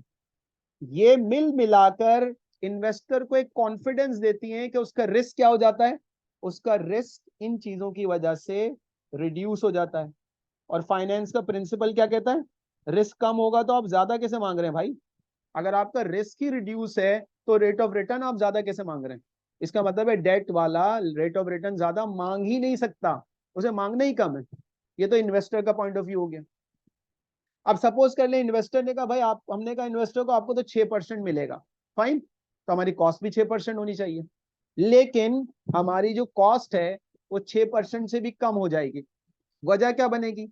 ये मिल मिलाकर इन्वेस्टर को एक कॉन्फिडेंस देती हैं कि उसका रिस्क क्या हो जाता है, उसका रिस्क इन चीजों की वजह से रिड्यूस हो जाता है। और फाइनेंस का प्रिंसिपल क्या कहता है, रिस्क कम होगा तो आप ज्यादा कैसे मांग रहे हैं भाई? अगर आपका रिस्क ही रिड्यूस है तो रेट ऑफ रिटर्न आप ज्यादा कैसे मांग रहे हैं? इसका मतलब है डेट वाला रेट ऑफ रिटर्न ज्यादा मांग ही नहीं सकता, उसे मांगना ही कम है। ये तो इन्वेस्टर का पॉइंट ऑफ व्यू हो गया। अब सपोज कर ले इन्वेस्टर ने कहा भाई आप, हमने कहा इन्वेस्टर को आपको तो 6% मिलेगा, फाइन, तो हमारी कॉस्ट भी 6% होनी चाहिए, लेकिन हमारी जो कॉस्ट है वो 6% से भी कम हो जाएगी। वजह क्या बनेगी?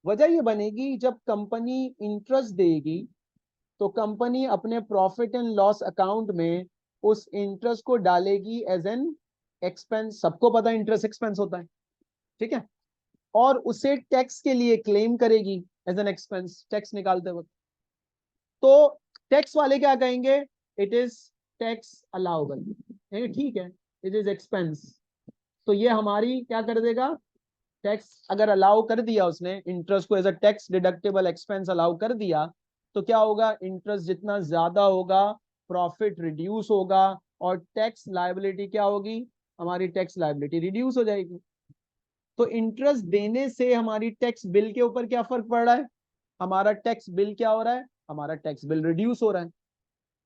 वजह ये बनेगी, जब कंपनी इंटरेस्ट देगी तो कंपनी अपने प्रॉफिट एंड लॉस अकाउंट में उस इंटरेस्ट को डालेगी एज एन एक्सपेंस। सबको पता है इंटरेस्ट एक्सपेंस होता है, ठीक है। और उसे टैक्स के लिए क्लेम करेगी एज एन एक्सपेंस टैक्स निकालते वक्त। तो टैक्स वाले क्या कहेंगे, इट इज टैक्स अलाउबल, ठीक है, इट इज एक्सपेंस। तो ये हमारी क्या कर देगा, टैक्स अगर अलाउ कर दिया उसने, इंटरेस्ट को as a tax deductible expense allow कर दिया, तो क्या होगा, इंटरेस्ट जितना ज्यादा होगा प्रॉफिट रिड्यूस होगा, और टैक्स लायबिलिटी क्या होगी, हमारी टैक्स लायबिलिटी रिड्यूस हो जाएगी। तो इंटरेस्ट देने से हमारी टैक्स बिल के ऊपर क्या फर्क पड़ रहा है, हमारा टैक्स बिल क्या हो रहा है, हमारा टैक्स बिल रिड्यूस हो रहा है।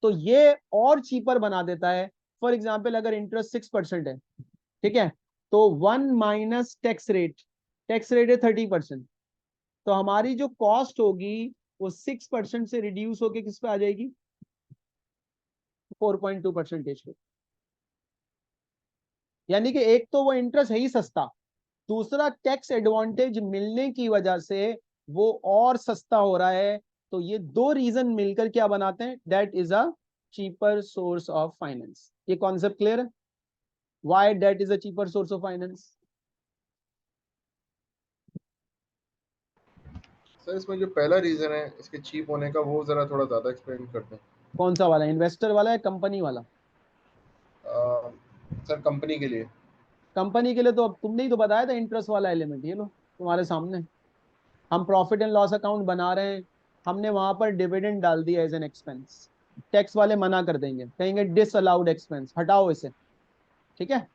तो ये और चीपर बना देता है। फॉर एग्जाम्पल अगर इंटरेस्ट 6% है, ठीक है, तो 1 - टैक्स रेट है 30%, तो हमारी जो कॉस्ट होगी वो 6% से रिड्यूस होके किस पे आ जाएगी, 4.2% पे। यानी कि एक तो वो इंटरेस्ट है ही सस्ता, दूसरा टैक्स एडवांटेज मिलने की वजह से वो और सस्ता हो रहा है। तो ये दो रीजन मिलकर क्या बनाते हैं, that is a cheaper source of finance. ये कॉन्सेप्ट क्लियर है, why that is a cheaper source of finance. Sir इसमें जो पहला रीजन है इसके चीप होने का, वो जरा थोड़ा ज्यादा एक्सप्लेन करते हैं। कौन सा वाला, इन्वेस्टर वाला या कंपनी वाला? सर कंपनी के लिए। कंपनी के लिए तो अब तुमने ही तो बताया था इंटरेस्ट वाला एलिमेंट, ये लो तुम्हारे सामने, हम प्रॉफिट एंड लॉस अकाउंट बना रहे हैं, हमने वहां पर डिविडेंड डाल दिया एज एन एक्सपेंस। टैक्स वाले मना कर देंगे, कहेंगे डिस अलाउड एक्सपेंस, हटाओ इसे, ठीक है,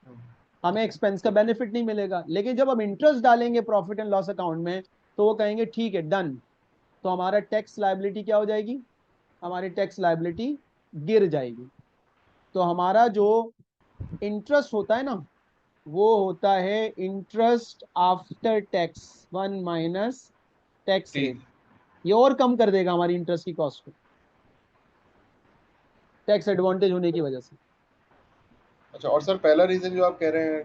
हमें एक्सपेंस का बेनिफिट नहीं मिलेगा। लेकिन जब हम इंटरेस्ट डालेंगे प्रॉफिट एंड लॉस अकाउंट में, तो वो कहेंगे ठीक है डन, तो हमारा टैक्स लायबिलिटी क्या हो जाएगी, हमारी टैक्स लायबिलिटी गिर जाएगी। तो हमारा जो इंटरेस्ट होता है ना, वो होता है इंटरेस्ट आफ्टर टैक्स, 1 - टैक्स ठीक। रेट। ये और कम कर देगा हमारी इंटरेस्ट की कॉस्ट को, टैक्स एडवांटेज होने की वजह से। अच्छा, और सर पहला रीजन जो आप कह रहे हैं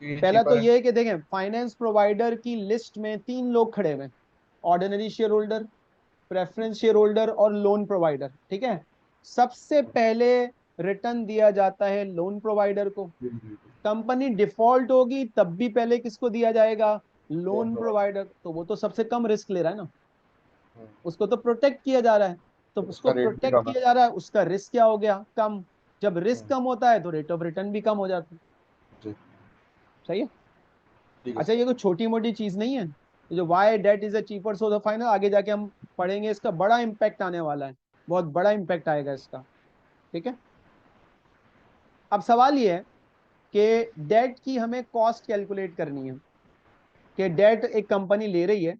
कि ये पहला तो चीपर है। ये है कि देखें, फाइनेंस प्रोवाइडर की लिस्ट में 3 लोग खड़े हुए, ordinary share holder, preference share holder और लोन प्रोवाइडर, ठीक है। सबसे पहले रिटर्न दिया जाता है लोन प्रोवाइडर को। जी जी जी। कंपनी डिफॉल्ट होगी तब भी पहले किसको दिया जाएगा, लोन लोन प्रोवाइड। प्रोवाइडर। तो वो तो सबसे कम रिस्क ले रहा है ना, उसको तो प्रोटेक्ट किया जा रहा है। तो उसको उसका रेट भी प्रोटेक्ट कम है। किया जा रहा है, उसका रिस्क क्या हो गया, कम। जब रिस्क हम्म, कम होता है तो रेट ऑफ रिटर्न भी कम हो जाता है। जी। सही है। ठीक है अच्छा, सर। ये कोई छोटी मोटी चीज नहीं है, ये जो why debt is a cheaper source of finance, आगे जाके हम पढ़ेंगे, इसका बड़ा इंपैक्ट आने वाला है, बहुत बड़ा इंपैक्ट आएगा इसका, ठीक है। अब सवाल ये है कि डेट की हमें कॉस्ट कैलकुलेट करनी है, कि डेट एक कंपनी ले रही है,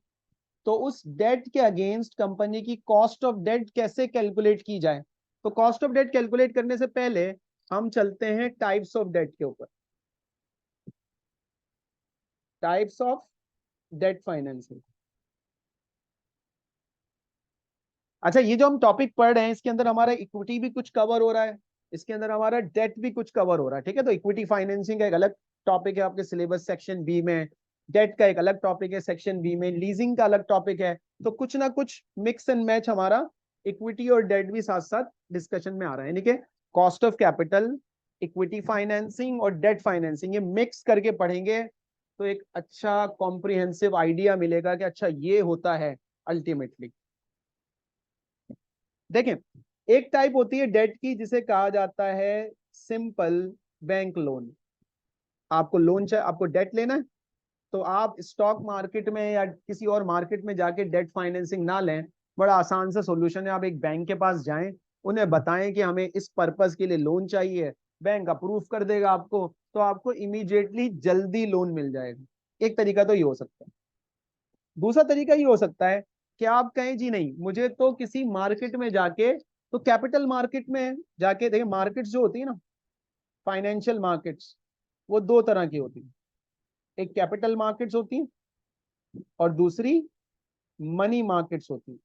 तो उस डेट के अगेंस्ट कंपनी की कॉस्ट ऑफ डेट कैसे कैलकुलेट की जाए। तो कॉस्ट ऑफ डेट कैलकुलेट करने से पहले हम चलते हैं टाइप्स ऑफ डेट के ऊपर, टाइप्स ऑफ डेट फाइनेंसिंग। अच्छा, ये जो हम टॉपिक पढ़ रहे हैं इसके अंदर हमारा इक्विटी भी कुछ कवर हो रहा है, इसके अंदर हमारा डेट भी कुछ कवर हो रहा है, ठीक है। तो इक्विटी फाइनेंसिंग का एक अलग टॉपिक है आपके सिलेबस सेक्शन बी में, डेट का एक अलग टॉपिक है सेक्शन बी में, लीजिंग का अलग टॉपिक है। तो कुछ ना कुछ मिक्स एंड मैच हमारा इक्विटी और डेट भी साथ साथ डिस्कशन में आ रहा है, यानी कि cost of capital, equity financing और डेट फाइनेंसिंग, ये मिक्स करके पढ़ेंगे तो एक अच्छा कॉम्प्रिहेंसिव आइडिया मिलेगा कि अच्छा ये होता है अल्टीमेटली। देखें, एक टाइप होती है डेट की जिसे कहा जाता है सिंपल बैंक लोन। आपको लोन चाहिए, आपको डेट लेना है, तो आप स्टॉक मार्केट में या किसी और मार्केट में जाके डेट फाइनेंसिंग ना लें। बड़ा आसान सा सॉल्यूशन है, आप एक बैंक के पास जाएं, उन्हें बताएं कि हमें इस पर्पस के लिए लोन चाहिए, बैंक अप्रूव कर देगा आपको, तो आपको इमीडिएटली जल्दी लोन मिल जाएगा। एक तरीका तो ये हो सकता है। दूसरा तरीका ये हो सकता है कि आप कहें जी नहीं, मुझे तो किसी मार्केट में जाके, तो कैपिटल मार्केट में जाके देखिए, मार्केट्स जो होती है ना, फाइनेंशियल मार्केट्स, वो दो तरह की होती है। एक कैपिटल मार्केट्स होती है और दूसरी मनी मार्केट्स होती है।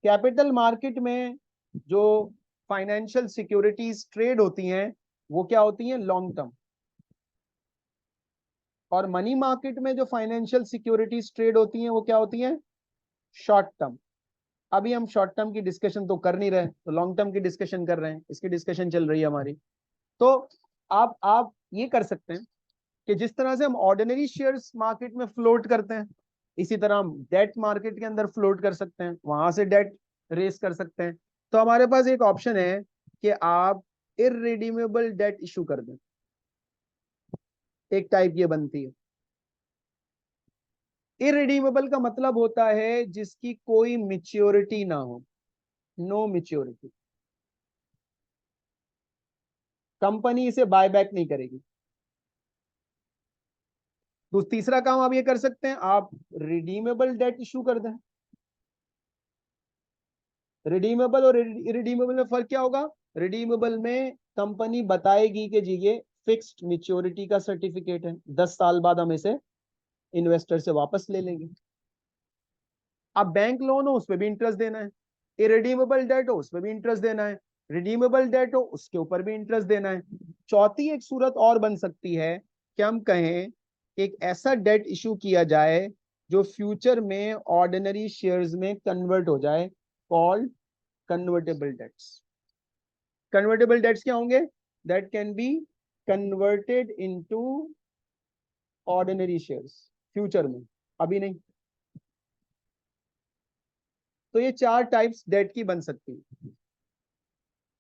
कैपिटल मार्केट में जो फाइनेंशियल सिक्योरिटीज ट्रेड होती हैं वो क्या होती हैं, लॉन्ग टर्म। और मनी मार्केट में जो फाइनेंशियल सिक्योरिटीज ट्रेड होती हैं वो क्या होती हैं, शॉर्ट टर्म। अभी हम शॉर्ट टर्म की डिस्कशन तो कर नहीं रहे, तो लॉन्ग टर्म की डिस्कशन कर रहे हैं, इसकी डिस्कशन चल रही है हमारी। तो आप ये कर सकते हैं कि जिस तरह से हम ऑर्डिनरी शेयर्स मार्केट में फ्लोट करते हैं, इसी तरह हम डेट मार्केट के अंदर फ्लोट कर सकते हैं, वहां से डेट रेस कर सकते हैं। तो हमारे पास एक ऑप्शन है कि आप इररिडीमेबल डेट इशू कर दें, एक टाइप ये बनती है। इररिडीमेबल का मतलब होता है जिसकी कोई मैच्योरिटी ना हो, नो मैच्योरिटी, कंपनी इसे बायबैक नहीं करेगी। तो तीसरा काम आप ये कर सकते हैं, आप रिडीमेबल डेट इशू कर दें। रिडीमेबल और इरिडीमेबल में फर्क क्या होगा? रिडीमेबल में कंपनी बताएगी कि जी ये फिक्स्ड मैच्योरिटी का सर्टिफिकेट है, 10 साल बाद हम इसे इन्वेस्टर से वापस ले लेंगे। अब बैंक लोन हो उस पर भी इंटरेस्ट देना है, इरिडीमेबल डेट हो उस पर भी इंटरेस्ट देना है, रिडीमेबल डेट हो उसके ऊपर भी इंटरेस्ट देना है। चौथी एक सूरत और बन सकती है कि हम कहें कि एक ऐसा डेट इशू किया जाए जो फ्यूचर में ऑर्डिनरी शेयर्स में कन्वर्ट हो जाए, called convertible debts. Convertible debts क्या होंगे? That can be converted into ordinary shares future में, अभी नहीं। तो ये 4 टाइप्स डेट की बन सकती है।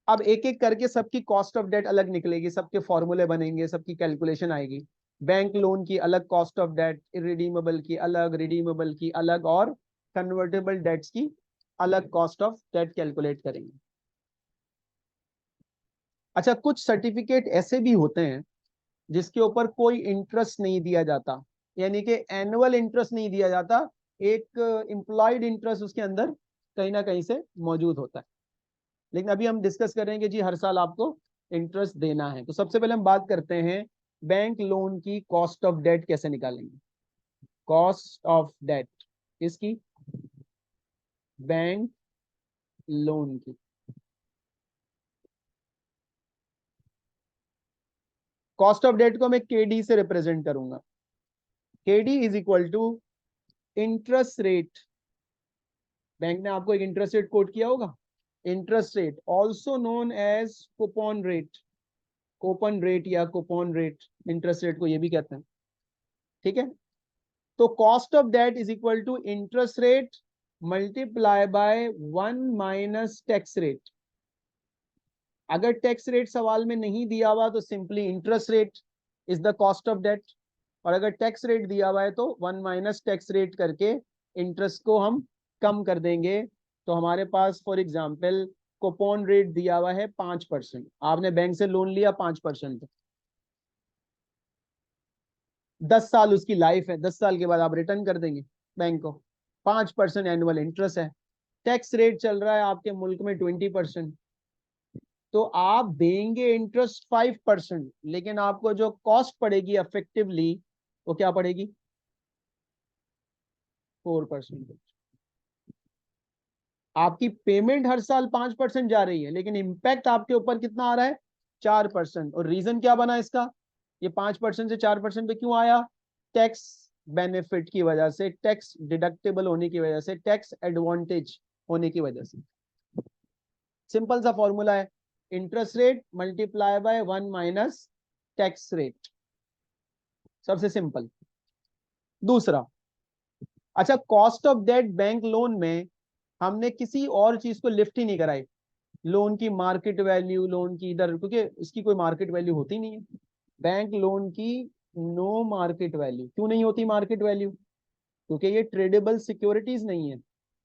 अब एक एक करके सबकी कॉस्ट ऑफ डेट अलग निकलेगी, सबके फॉर्मूले बनेंगे, सबकी कैलकुलेशन आएगी। बैंक लोन की अलग कॉस्ट ऑफ डेट, इरिडीमेबल की अलग, रिडीमेबल की अलग, और कन्वर्टेबल डेट्स की अलग कॉस्ट ऑफ डेट कैलकुलेट करेंगे। अच्छा, कुछ सर्टिफिकेट ऐसे भी होते हैं जिसके ऊपर कोई इंटरेस्ट नहीं दिया जाता, यानी कि एनुअल इंटरेस्ट नहीं दिया जाता, एक इम्प्लॉयड इंटरेस्ट उसके अंदर कहीं ना कहीं से मौजूद होता है। लेकिन अभी हम डिस्कस करेंगे जी हर साल आपको इंटरेस्ट देना है। तो सबसे पहले हम बात करते हैं बैंक लोन की कॉस्ट ऑफ डेट कैसे निकालेंगे। कॉस्ट ऑफ डेट किसकी? बैंक लोन की। कॉस्ट ऑफ डेट को मैं केडी से रिप्रेजेंट करूंगा। KD is equal to interest rate. Bank ने आपको एक इंटरेस्ट रेट कोट किया होगा, interest rate also known as coupon rate. Coupon rate या कूपन रेट, इंटरेस्ट रेट को ये भी कहते हैं, ठीक है। तो cost of debt is equal to interest rate multiply by 1 - tax rate. अगर टैक्स रेट सवाल में नहीं दिया हुआ तो simply interest rate is the cost of debt, और अगर टैक्स रेट दिया हुआ है तो 1 - टैक्स रेट करके इंटरेस्ट को हम कम कर देंगे। तो हमारे पास फॉर एग्जाम्पल कूपन रेट दिया हुआ है 5%, आपने बैंक से लोन लिया 5%, 10 साल उसकी लाइफ है, 10 साल के बाद आप रिटर्न कर देंगे बैंक को। 5% एनुअल इंटरेस्ट है। टैक्स रेट चल रहा है आपके मुल्क में 20%, तो आप देंगे इंटरेस्ट 5%, लेकिन आपको जो कॉस्ट पड़ेगी अफेक्टिवली वो क्या पड़ेगी? 4%। आपकी पेमेंट हर साल 5% जा रही है, लेकिन इंपैक्ट आपके ऊपर कितना आ रहा है? 4%। और रीजन क्या बना इसका? ये 5% से 4% पे क्यों आया? टैक्स बेनिफिट की वजह से, टैक्स डिडक्टेबल होने की वजह से, टैक्स एडवांटेज होने की वजह से। सिंपल सा फॉर्मूला है, interest rate multiply by 1 - tax rate, सबसे सिंपल। दूसरा, अच्छा, cost of debt bank loan में हमने किसी और चीज को लिफ्ट ही नहीं कराई, लोन की मार्केट वैल्यू, लोन की इधर, क्योंकि इसकी कोई मार्केट वैल्यू होती नहीं है बैंक लोन की। No market value. क्यों नहीं होती मार्केट वैल्यू? क्योंकि ये ट्रेडेबल सिक्योरिटीज नहीं है।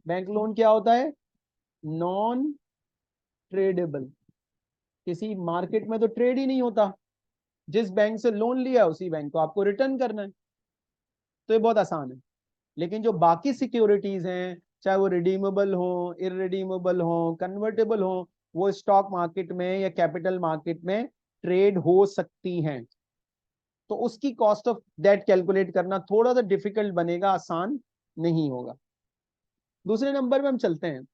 बैंक लोन क्या होता है? Non tradable. किसी मार्केट में तो ट्रेड ही नहीं होता, जिस बैंक से लोन लिया उसी बैंक को आपको रिटर्न करना है। तो ये बहुत आसान है। लेकिन जो बाकी सिक्योरिटीज हैं, चाहे वो रिडीमेबल हो, इररिडीमेबल हो, कन्वर्टेबल हो, वो स्टॉक मार्केट में या कैपिटल मार्केट में ट्रेड हो सकती हैं। तो उसकी कॉस्ट ऑफ डेट कैलकुलेट करना थोड़ा सा डिफिकल्ट बनेगा, आसान नहीं होगा। दूसरे नंबर पे हम चलते हैं,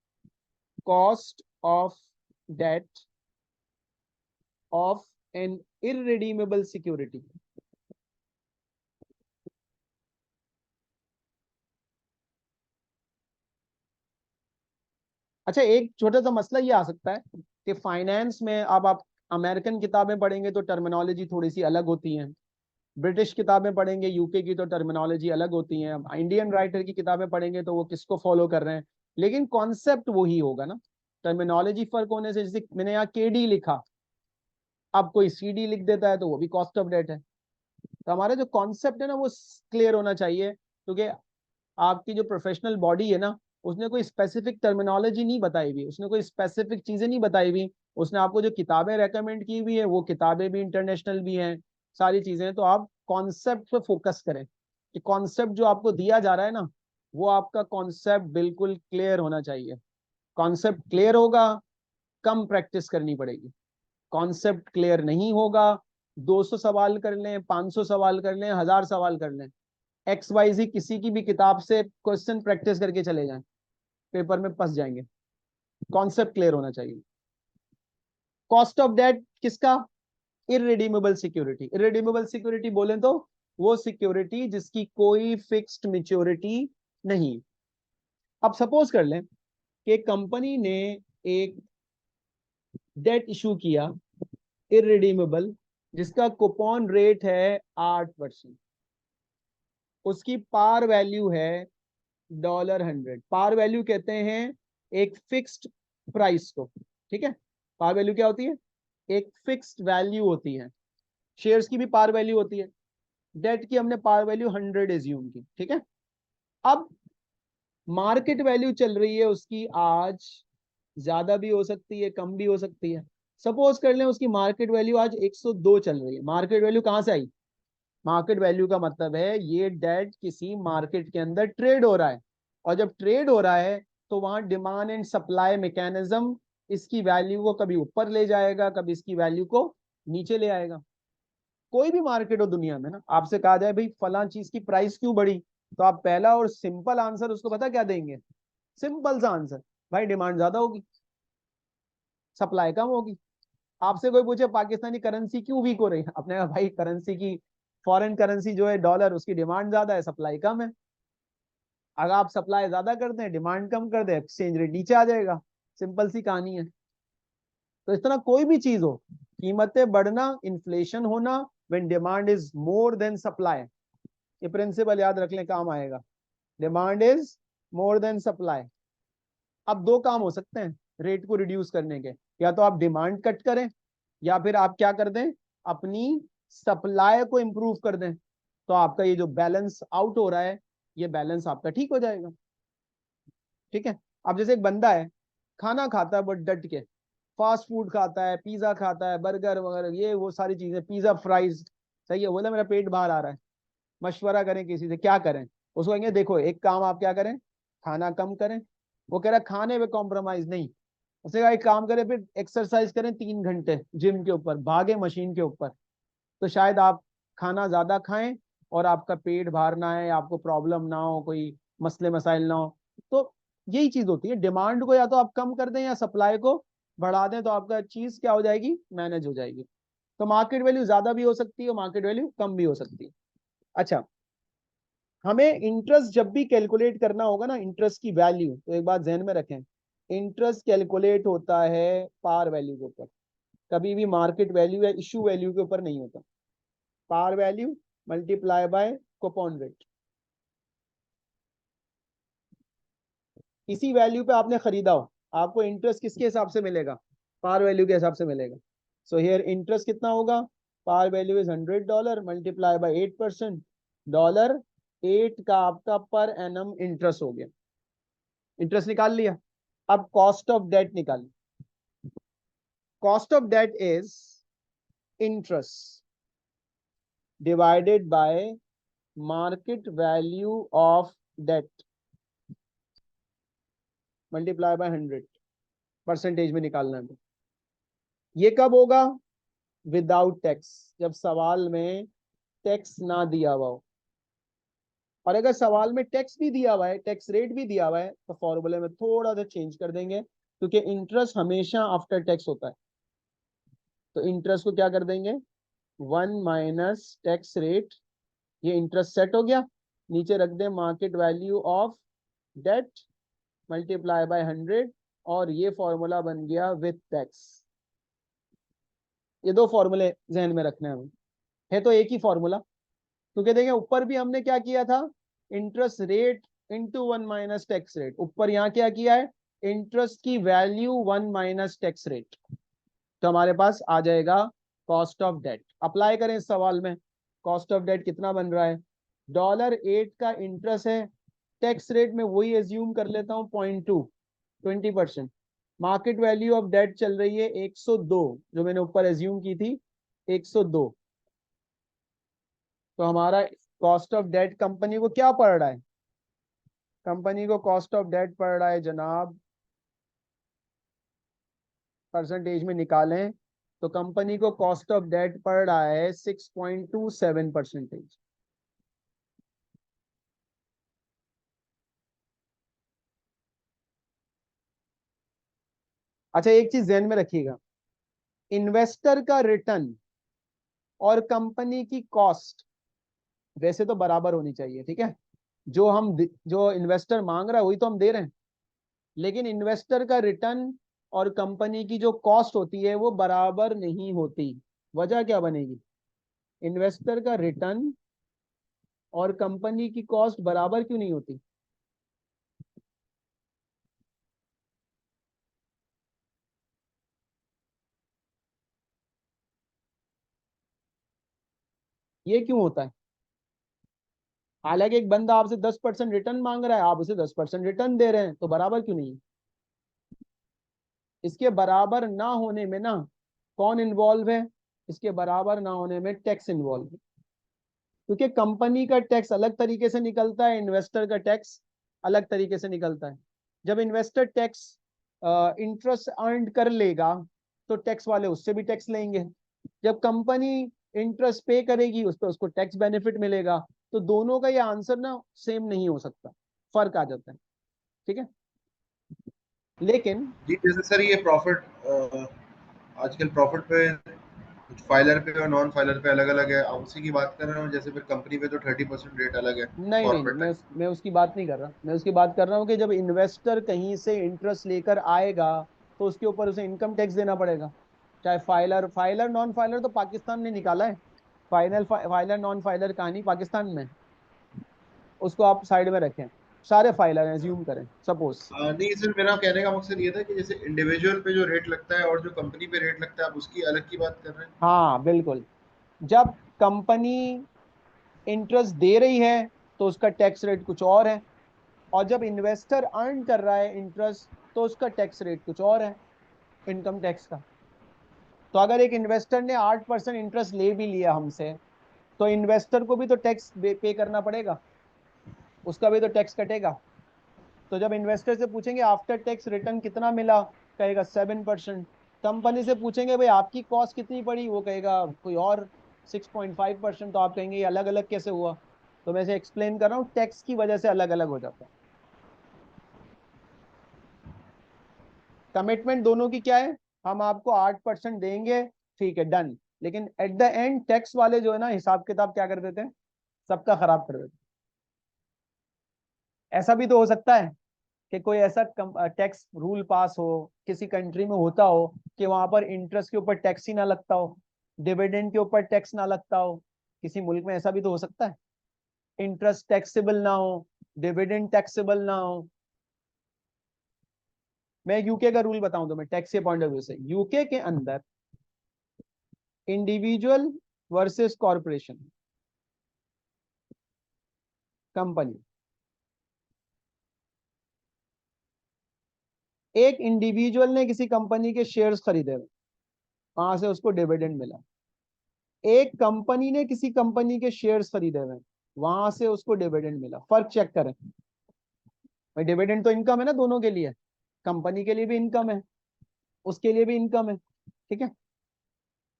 cost of debt of an irredeemable security. अच्छा, एक छोटा सा मसला ये आ सकता है कि फाइनेंस में अब आप अमेरिकन किताबें पढ़ेंगे तो टर्मिनोलॉजी थोड़ी सी अलग होती है, ब्रिटिश किताबें पढ़ेंगे यूके की तो टर्मिनोलॉजी अलग होती है, इंडियन राइटर की किताबें पढ़ेंगे तो वो किसको फॉलो कर रहे हैं, लेकिन कॉन्सेप्ट वही होगा ना। टर्मिनोलॉजी फर्क होने से, जैसे मैंने यहाँ केडी लिखा, अब कोई सीडी लिख देता है तो वो भी कॉस्ट ऑफ डेट है। तो हमारा जो कॉन्सेप्ट है ना वो क्लियर होना चाहिए, क्योंकि आपकी जो प्रोफेशनल बॉडी है ना, उसने कोई स्पेसिफिक टर्मिनोलॉजी नहीं बताई हुई, उसने कोई स्पेसिफिक चीजें नहीं बताई हुई, उसने आपको जो किताबें रेकमेंड की हुई है वो किताबें भी इंटरनेशनल भी हैं, सारी चीजें। तो आप कॉन्सेप्ट पे फोकस करें कि कॉन्सेप्ट जो आपको दिया जा रहा है ना, वो आपका कॉन्सेप्ट बिल्कुल क्लियर होना चाहिए। कॉन्सेप्ट क्लियर होगा, कम प्रैक्टिस करनी पड़ेगी। कॉन्सेप्ट क्लियर नहीं होगा, 200 सवाल कर लें, 500 सवाल कर लें, 1000 सवाल कर लें, एक्स वाई जी किसी की भी किताब से क्वेश्चन प्रैक्टिस करके चले जाएं, पेपर में फंस जाएंगे। कॉन्सेप्ट क्लियर होना चाहिए। कॉस्ट ऑफ डेट किसका? Irredeemable security. इररिडीमेबल सिक्योरिटी बोले तो वो सिक्योरिटी जिसकी कोई फिक्स्ड मैच्योरिटी नहीं। अब सपोज कर लें कि कंपनी ने एक डेट इशू किया इररिडीमेबल, जिसका कूपन रेट है 8%, उसकी पार वैल्यू है $100। पार वैल्यू कहते हैं एक फिक्स्ड प्राइस को, ठीक है। पार वैल्यू क्या होती है? एक फिक्स्ड वैल्यू होती है। शेयर्स की भी पार वैल्यू होती है, डेट की हमने पार वैल्यू 100 एज्यूम की, ठीक है। अब मार्केट वैल्यू चल रही है उसकी आज, ज्यादा भी हो सकती है कम भी हो सकती है। सपोज कर लें उसकी मार्केट वैल्यू आज 102 चल रही है। मार्केट वैल्यू कहां से आई? मार्केट वैल्यू का मतलब है ये डेट किसी मार्केट के अंदर ट्रेड हो रहा है, और जब ट्रेड हो रहा है तो वहां डिमांड एंड सप्लाई मैकेनिज्म इसकी वैल्यू को कभी ऊपर ले जाएगा, कभी इसकी वैल्यू को नीचे ले आएगा। कोई भी मार्केट हो दुनिया में ना, आपसे कहा जाए भाई फला चीज की प्राइस क्यों बढ़ी, तो आप पहला और सिंपल आंसर उसको पता क्या देंगे? सिंपल सा आंसर, भाई डिमांड ज्यादा होगी, सप्लाई कम होगी। आपसे कोई पूछे पाकिस्तानी करेंसी क्यों वीक हो रही है, अपने कहा भाई करेंसी की, फॉरेन करेंसी जो है डॉलर, उसकी डिमांड ज्यादा है, सप्लाई कम है। अगर आप सप्लाई ज्यादा करते हैं, डिमांड कम कर दे, एक्सचेंज रेट नीचे आ जाएगा। सिंपल सी कहानी है। तो इस तरह कोई भी चीज हो, कीमतें बढ़ना, इन्फ्लेशन होना, when demand is more than supply, ये प्रिंसिपल याद रख लें, काम आएगा। Demand is more than supply. अब दो काम हो सकते हैं रेट को रिड्यूस करने के, या तो आप डिमांड कट करें, या फिर आप क्या कर दें, अपनी सप्लाई को इंप्रूव कर दें। तो आपका ये जो बैलेंस आउट हो रहा है, ये बैलेंस आपका ठीक हो जाएगा, ठीक है। अब जैसे एक बंदा है, खाना खाता है बट डट के, फास्ट फूड खाता है, पिज्जा खाता है, बर्गर वगैरह ये वो सारी चीजें, पिज्जा फ्राइज, सही है, बोला मेरा पेट बाहर आ रहा है, मशवरा करें किसी से, क्या करें? उसको कहेंगे देखो एक काम आप क्या करें, खाना कम करें। वो कह रहा है खाने में कॉम्प्रोमाइज नहीं। उसने कहा एक काम करें, फिर एक्सरसाइज करें 3 घंटे जिम के ऊपर, भागे मशीन के ऊपर, तो शायद आप खाना ज्यादा खाएं और आपका पेट बाहर ना आए, आपको प्रॉब्लम ना हो, कोई मसले मसाइल ना हो। तो यही चीज होती है, डिमांड को या तो आप कम कर दें या सप्लाई को बढ़ा दें, तो आपका चीज क्या हो जाएगी, मैनेज हो जाएगी। तो मार्केट वैल्यू ज्यादा भी हो सकती है, मार्केट वैल्यू कम भी हो सकती है। अच्छा, हमें इंटरेस्ट जब भी कैलकुलेट करना होगा ना, इंटरेस्ट की वैल्यू, तो एक बात ध्यान में रखें, इंटरेस्ट कैलकुलेट होता है पार वैल्यू के ऊपर, कभी भी मार्केट वैल्यू या इशू वैल्यू के ऊपर नहीं होता। Par value multiply by coupon rate. इसी वैल्यू पे आपने खरीदा हो, आपको इंटरेस्ट किसके हिसाब से मिलेगा? पार वैल्यू के हिसाब से मिलेगा। सो हियर इंटरेस्ट कितना होगा? Par value is $100 multiply by 8%, $8 का आपका पर एनम इंटरेस्ट हो गया। इंटरेस्ट निकाल लिया। अब कॉस्ट ऑफ डेट निकाल। Cost of debt is interest divided by market value of debt multiply by 100, percentage में निकालना है। ये कब होगा? विदाउट टैक्स, जब सवाल में टैक्स ना दिया हुआ हो। और अगर सवाल में टैक्स भी दिया हुआ है, टैक्स रेट भी दिया हुआ है, तो फॉर्मूले में थोड़ा सा चेंज कर देंगे, क्योंकि इंटरेस्ट हमेशा आफ्टर टैक्स होता है। तो इंटरेस्ट को क्या कर देंगे, 1 - टैक्स रेट, ये इंटरेस्ट सेट हो गया। नीचे रख दें market value of debt multiply by 100, और ये फॉर्मूला बन गया विथ टैक्स। ये दो फॉर्मूले जहन में रखने हैं हमें, है तो एक ही फॉर्मूला, क्योंकि देखें ऊपर भी हमने क्या किया था, interest rate into 1 minus tax rate, ऊपर यहाँ क्या किया है, इंटरेस्ट की वैल्यू 1 माइनस टैक्स रेट, तो हमारे पास आ जाएगा कॉस्ट ऑफ डेट। अप्लाई करें इस सवाल में, कॉस्ट ऑफ डेट कितना बन रहा है, $8 का इंटरेस्ट है, टैक्स रेट में वही एज्यूम कर लेता हूँ 0.2, 20%। मार्केट वैल्यू ऑफ डेट चल रही है 102, जो मैंने ऊपर एज्यूम की थी 102, तो हमारा कॉस्ट ऑफ डेट कंपनी को क्या पड़ रहा है, कंपनी को कॉस्ट ऑफ डेट पड़ रहा है जनाब, परसेंटेज में निकालें तो कंपनी को कॉस्ट ऑफ डेट पड़ रहा है 6.27%। अच्छा एक चीज ध्यान में रखिएगा, इन्वेस्टर का रिटर्न और कंपनी की कॉस्ट वैसे तो बराबर होनी चाहिए, ठीक है, जो इन्वेस्टर मांग रहा है वही तो हम दे रहे हैं, लेकिन इन्वेस्टर का रिटर्न और कंपनी की जो कॉस्ट होती है वो बराबर नहीं होती। वजह क्या बनेगी, इन्वेस्टर का रिटर्न और कंपनी की कॉस्ट बराबर क्यों नहीं होती, ये क्यों होता है, हालांकि एक बंदा आपसे 10% रिटर्न मांग रहा है, आप उसे 10% रिटर्न दे रहे हैं, तो बराबर क्यों नहीं है। इसके बराबर ना होने में ना कौन इन्वॉल्व है, इसके बराबर ना होने में टैक्स इन्वॉल्व है, क्योंकि कंपनी का टैक्स अलग तरीके से निकलता है, इन्वेस्टर का टैक्स अलग तरीके से निकलता है। जब इन्वेस्टर टैक्स इंटरेस्ट अर्न कर लेगा तो टैक्स वाले उससे भी टैक्स लेंगे, जब कंपनी इंटरेस्ट पे करेगी उस पर उसको टैक्स बेनिफिट मिलेगा, तो दोनों का ये आंसर ना सेम नहीं हो सकता, फर्क आ जाता है, ठीक है। लेकिन जी जैसे सर ये प्रॉफिट आजकल प्रॉफिट पे कुछ फाइलर पे और नॉन फाइलर पे अलग अलग है, आप उसी की बात कर रहे हो, जैसे फिर कंपनी पे तो 30% रेट अलग है नहीं नहीं नहीं, कॉर्पोरेट टैक्स। मैं उसकी बात नहीं कर रहा, मैं उसकी बात कर रहा हूँ कि जब इन्वेस्टर कहीं से इंटरेस्ट लेकर आएगा तो उसके ऊपर उसे इनकम टैक्स देना पड़ेगा, चाहे फाइलर नॉन फाइलर तो पाकिस्तान ने निकाला है, फाइलर नॉन फाइलर कहानी पाकिस्तान में, उसको आप साइड में रखें, सारे फाइलर एज्यूम करें सपोज। नहीं सर मेरा कहने का मकसद ये था कि जैसे इंडिविजुअल पे जो रेट लगता है और जो कंपनी पे रेट लगता है आप उसकी अलग की बात कर रहे हैं। हाँ बिल्कुल, जब कंपनी इंटरेस्ट दे रही है तो उसका टैक्स रेट कुछ और है, और जब इन्वेस्टर अर्न कर रहा है इंटरेस्ट तो उसका टैक्स रेट कुछ और है, इनकम टैक्स का। तो अगर एक इन्वेस्टर ने 8% इंटरेस्ट ले भी लिया हमसे, तो इन्वेस्टर को भी तो टैक्स पे करना पड़ेगा, उसका भी तो टैक्स कटेगा। तो जब इन्वेस्टर से पूछेंगे आफ्टर टैक्स रिटर्न कितना मिला, कहेगा 7%। कंपनी से पूछेंगे भाई आपकी कॉस्ट कितनी पड़ी, वो कहेगा कोई और 6.5%, तो आप कहेंगे ये अलग अलग कैसे हुआ, तो मैं से एक्सप्लेन कर रहा हूँ, टैक्स की वजह से अलग अलग हो जाता है। कमिटमेंट दोनों की क्या है, हम आपको 8% देंगे, ठीक है डन, लेकिन एट द एंड टैक्स वाले जो है ना हिसाब किताब क्या कर देते हैं, सबका खराब कर देते हैं। ऐसा भी तो हो सकता है कि कोई ऐसा टैक्स रूल पास हो, किसी कंट्री में होता हो कि वहां पर इंटरेस्ट के ऊपर टैक्स ही ना लगता हो, डिविडेंड के ऊपर टैक्स ना लगता हो, किसी मुल्क में ऐसा भी तो हो सकता है, इंटरेस्ट टैक्सेबल ना हो, डिविडेंड टैक्सेबल ना हो। मैं यूके का रूल बताऊं तो मैं टैक्स के पॉइंट ऑफ व्यू से, यूके के अंदर इंडिविजुअल वर्सेस कॉरपोरेशन, कंपनी, एक इंडिविजुअल ने किसी कंपनी के शेयर्स खरीदे, वहां से उसको डिविडेंड मिला, एक कंपनी ने किसी कंपनी के शेयर्स खरीदे हुए, वहां से उसको डिविडेंड मिला, फर्क चेक करें भाई, डिविडेंड तो इनकम है ना दोनों के लिए, कंपनी के लिए भी इनकम है, उसके लिए भी इनकम है, ठीक है।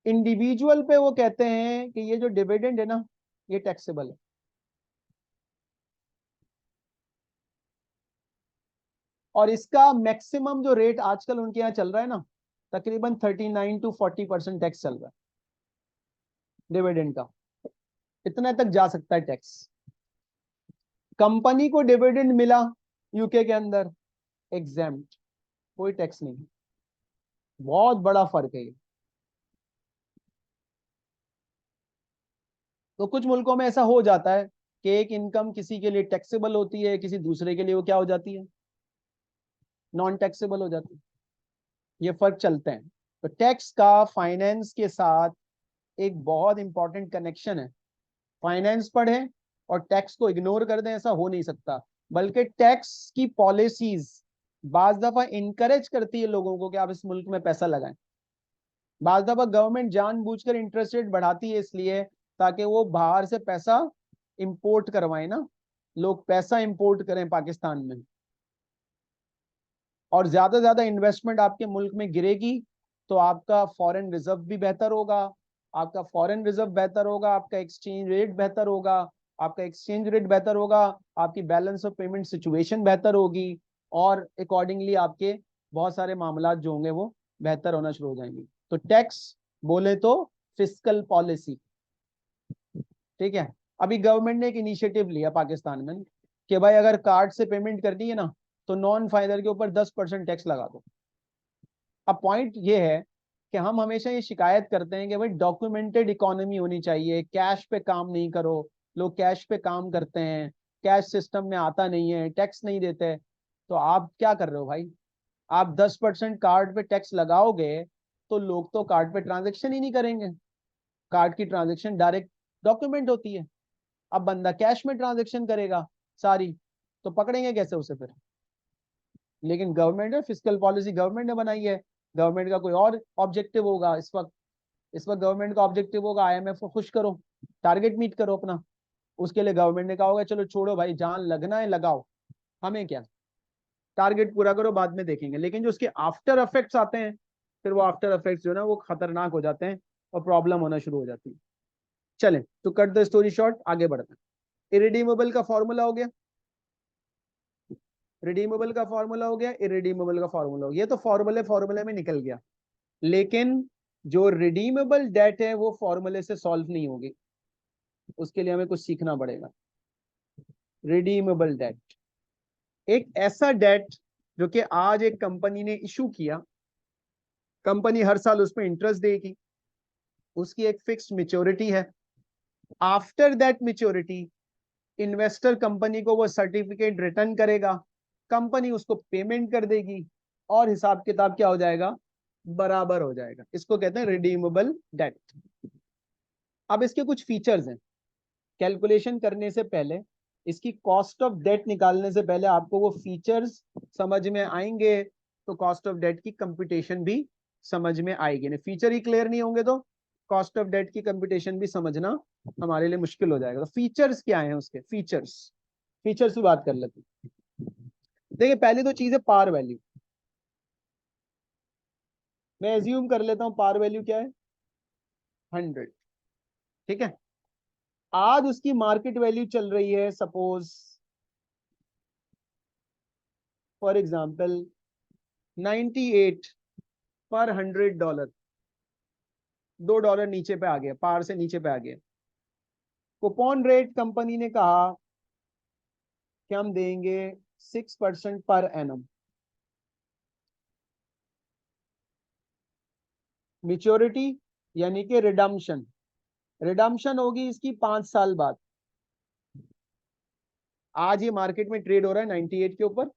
इंडिविजुअल पे वो कहते हैं कि ये जो डिविडेंड है ना ये टैक्सेबल है, और इसका मैक्सिमम जो रेट आजकल उनके यहाँ चल रहा है ना, तकरीबन 39 to 40% टैक्स चल रहा है डिविडेंड का, इतना तक जा सकता है टैक्स। कंपनी को डिविडेंड मिला यूके के अंदर, एग्जेम्प्ट, कोई टैक्स नहीं, बहुत बड़ा फर्क है ये। तो कुछ मुल्कों में ऐसा हो जाता है कि एक इनकम किसी के लिए टैक्सेबल होती है, किसी दूसरे के लिए वो क्या हो जाती है, नॉन टैक्सेबल हो जाती है। ये फर्क चलते हैं। तो टैक्स का फाइनेंस के साथ एक बहुत इंपॉर्टेंट कनेक्शन है। फाइनेंस पढ़ें और टैक्स को इग्नोर कर दें, ऐसा हो नहीं सकता। बल्कि टैक्स की पॉलिसीज बाज दफा इंकरेज करती है लोगों को कि आप इस मुल्क में पैसा लगाएं। बाज दफा गवर्नमेंट जानबूझकर इंटरेस्ट रेट बढ़ाती है इसलिए ताकि वो बाहर से पैसा इंपोर्ट करवाएं ना, लोग पैसा इंपोर्ट करें पाकिस्तान में, और ज्यादा इन्वेस्टमेंट आपके मुल्क में गिरेगी तो आपका फॉरेन रिजर्व भी बेहतर होगा। आपका फॉरेन रिजर्व बेहतर होगा, आपका एक्सचेंज रेट बेहतर होगा। आपका एक्सचेंज रेट बेहतर होगा, आपकी बैलेंस ऑफ पेमेंट सिचुएशन बेहतर होगी, और अकॉर्डिंगली आपके बहुत सारे मामला जो होंगे वो बेहतर होना शुरू हो जाएंगे। तो टैक्स बोले तो फिस्कल पॉलिसी, ठीक है। अभी गवर्नमेंट ने एक इनिशिएटिव लिया पाकिस्तान में कि भाई अगर कार्ड से पेमेंट करनी है ना तो नॉन फाइनल के ऊपर 10% टैक्स लगा दो। अब पॉइंट ये है कि हम हमेशा ये शिकायत करते हैं कि भाई डॉक्यूमेंटेड इकोनॉमी होनी चाहिए, कैश पे काम नहीं करो। लोग कैश पे काम करते हैं, कैश सिस्टम में आता नहीं है, टैक्स नहीं देते। तो आप क्या कर रहे हो भाई, आप 10% कार्ड पे टैक्स लगाओगे तो लोग तो कार्ड पे ट्रांजेक्शन ही नहीं करेंगे। कार्ड की ट्रांजेक्शन डायरेक्ट डॉक्यूमेंट होती है। अब बंदा कैश में ट्रांजेक्शन करेगा सारी, तो पकड़ेंगे कैसे उसे फिर। लेकिन गवर्नमेंट है, फिस्कल पॉलिसी गवर्नमेंट ने बनाई है। गवर्नमेंट का कोई और ऑब्जेक्टिव होगा इस वक्त गवर्नमेंट का ऑब्जेक्टिव होगा आईएमएफ को खुश करो, टारगेट मीट करो अपना। उसके लिए गवर्नमेंट ने कहा होगा चलो छोड़ो भाई, जहां लगना है लगाओ, हमें क्या, टारगेट पूरा करो बाद में देखेंगे। लेकिन जो उसके आफ्टर इफेक्ट्स आते हैं, फिर वो आफ्टर इफेक्ट्स जो है ना वो खतरनाक हो जाते हैं और प्रॉब्लम होना शुरू हो जाती है। चलें तो कट द स्टोरी शॉर्ट, आगे बढ़ते हैं। इरिडीमेबल का फॉर्मूला हो गया, रिडीमेबल का फॉर्मूला हो गया, इरिडीमेबल का फॉर्मूला हो गया। ये तो फॉर्मूले में निकल गया। लेकिन जो रिडीमेबल डेट है वो फॉर्मूले से सॉल्व नहीं होगी, उसके लिए हमें कुछ सीखना पड़ेगा। रिडीमेबल डेट एक ऐसा डेट जो कि आज एक कंपनी ने इशू किया, कंपनी हर साल उस पर इंटरेस्ट देगी, उसकी एक फिक्स्ड मेच्योरिटी है। After that maturity investor company को वो सर्टिफिकेट रिटर्न करेगा, कंपनी उसको पेमेंट कर देगी, और हिसाब किताब क्या हो जाएगा, बराबर हो जाएगा। इसको कहते हैं रिडीमेबल डेट। अब इसके कुछ फीचर्स हैं। कैलकुलेशन करने से पहले, इसकी कॉस्ट ऑफ डेट निकालने से पहले आपको वो फीचर्स समझ में आएंगे तो कॉस्ट ऑफ डेट की कंप्यूटेशन भी समझ में आएगी। नहीं फीचर ही क्लियर नहीं होंगे तो कॉस्ट ऑफ डेट की कंप्यूटेशन भी समझना हमारे लिए मुश्किल हो जाएगा। तो फीचर्स क्या है उसके, फीचर्स की बात कर लेते हैं। देखिए पहली तो चीज है पार वैल्यू। मैं एज्यूम कर लेता हूं पार वैल्यू क्या है, 100, ठीक है। आज उसकी मार्केट वैल्यू चल रही है सपोज फॉर एग्जांपल 98 पर $100, $2 नीचे पे आ गया, पार से नीचे पे आ गया। कूपन रेट कंपनी ने कहा कि हम देंगे 6% पर एनम। मेच्योरिटी यानी कि रिडम्पशन, रिडम्पशन होगी इसकी 5 साल बाद। आज ये मार्केट में ट्रेड हो रहा है 98 के ऊपर,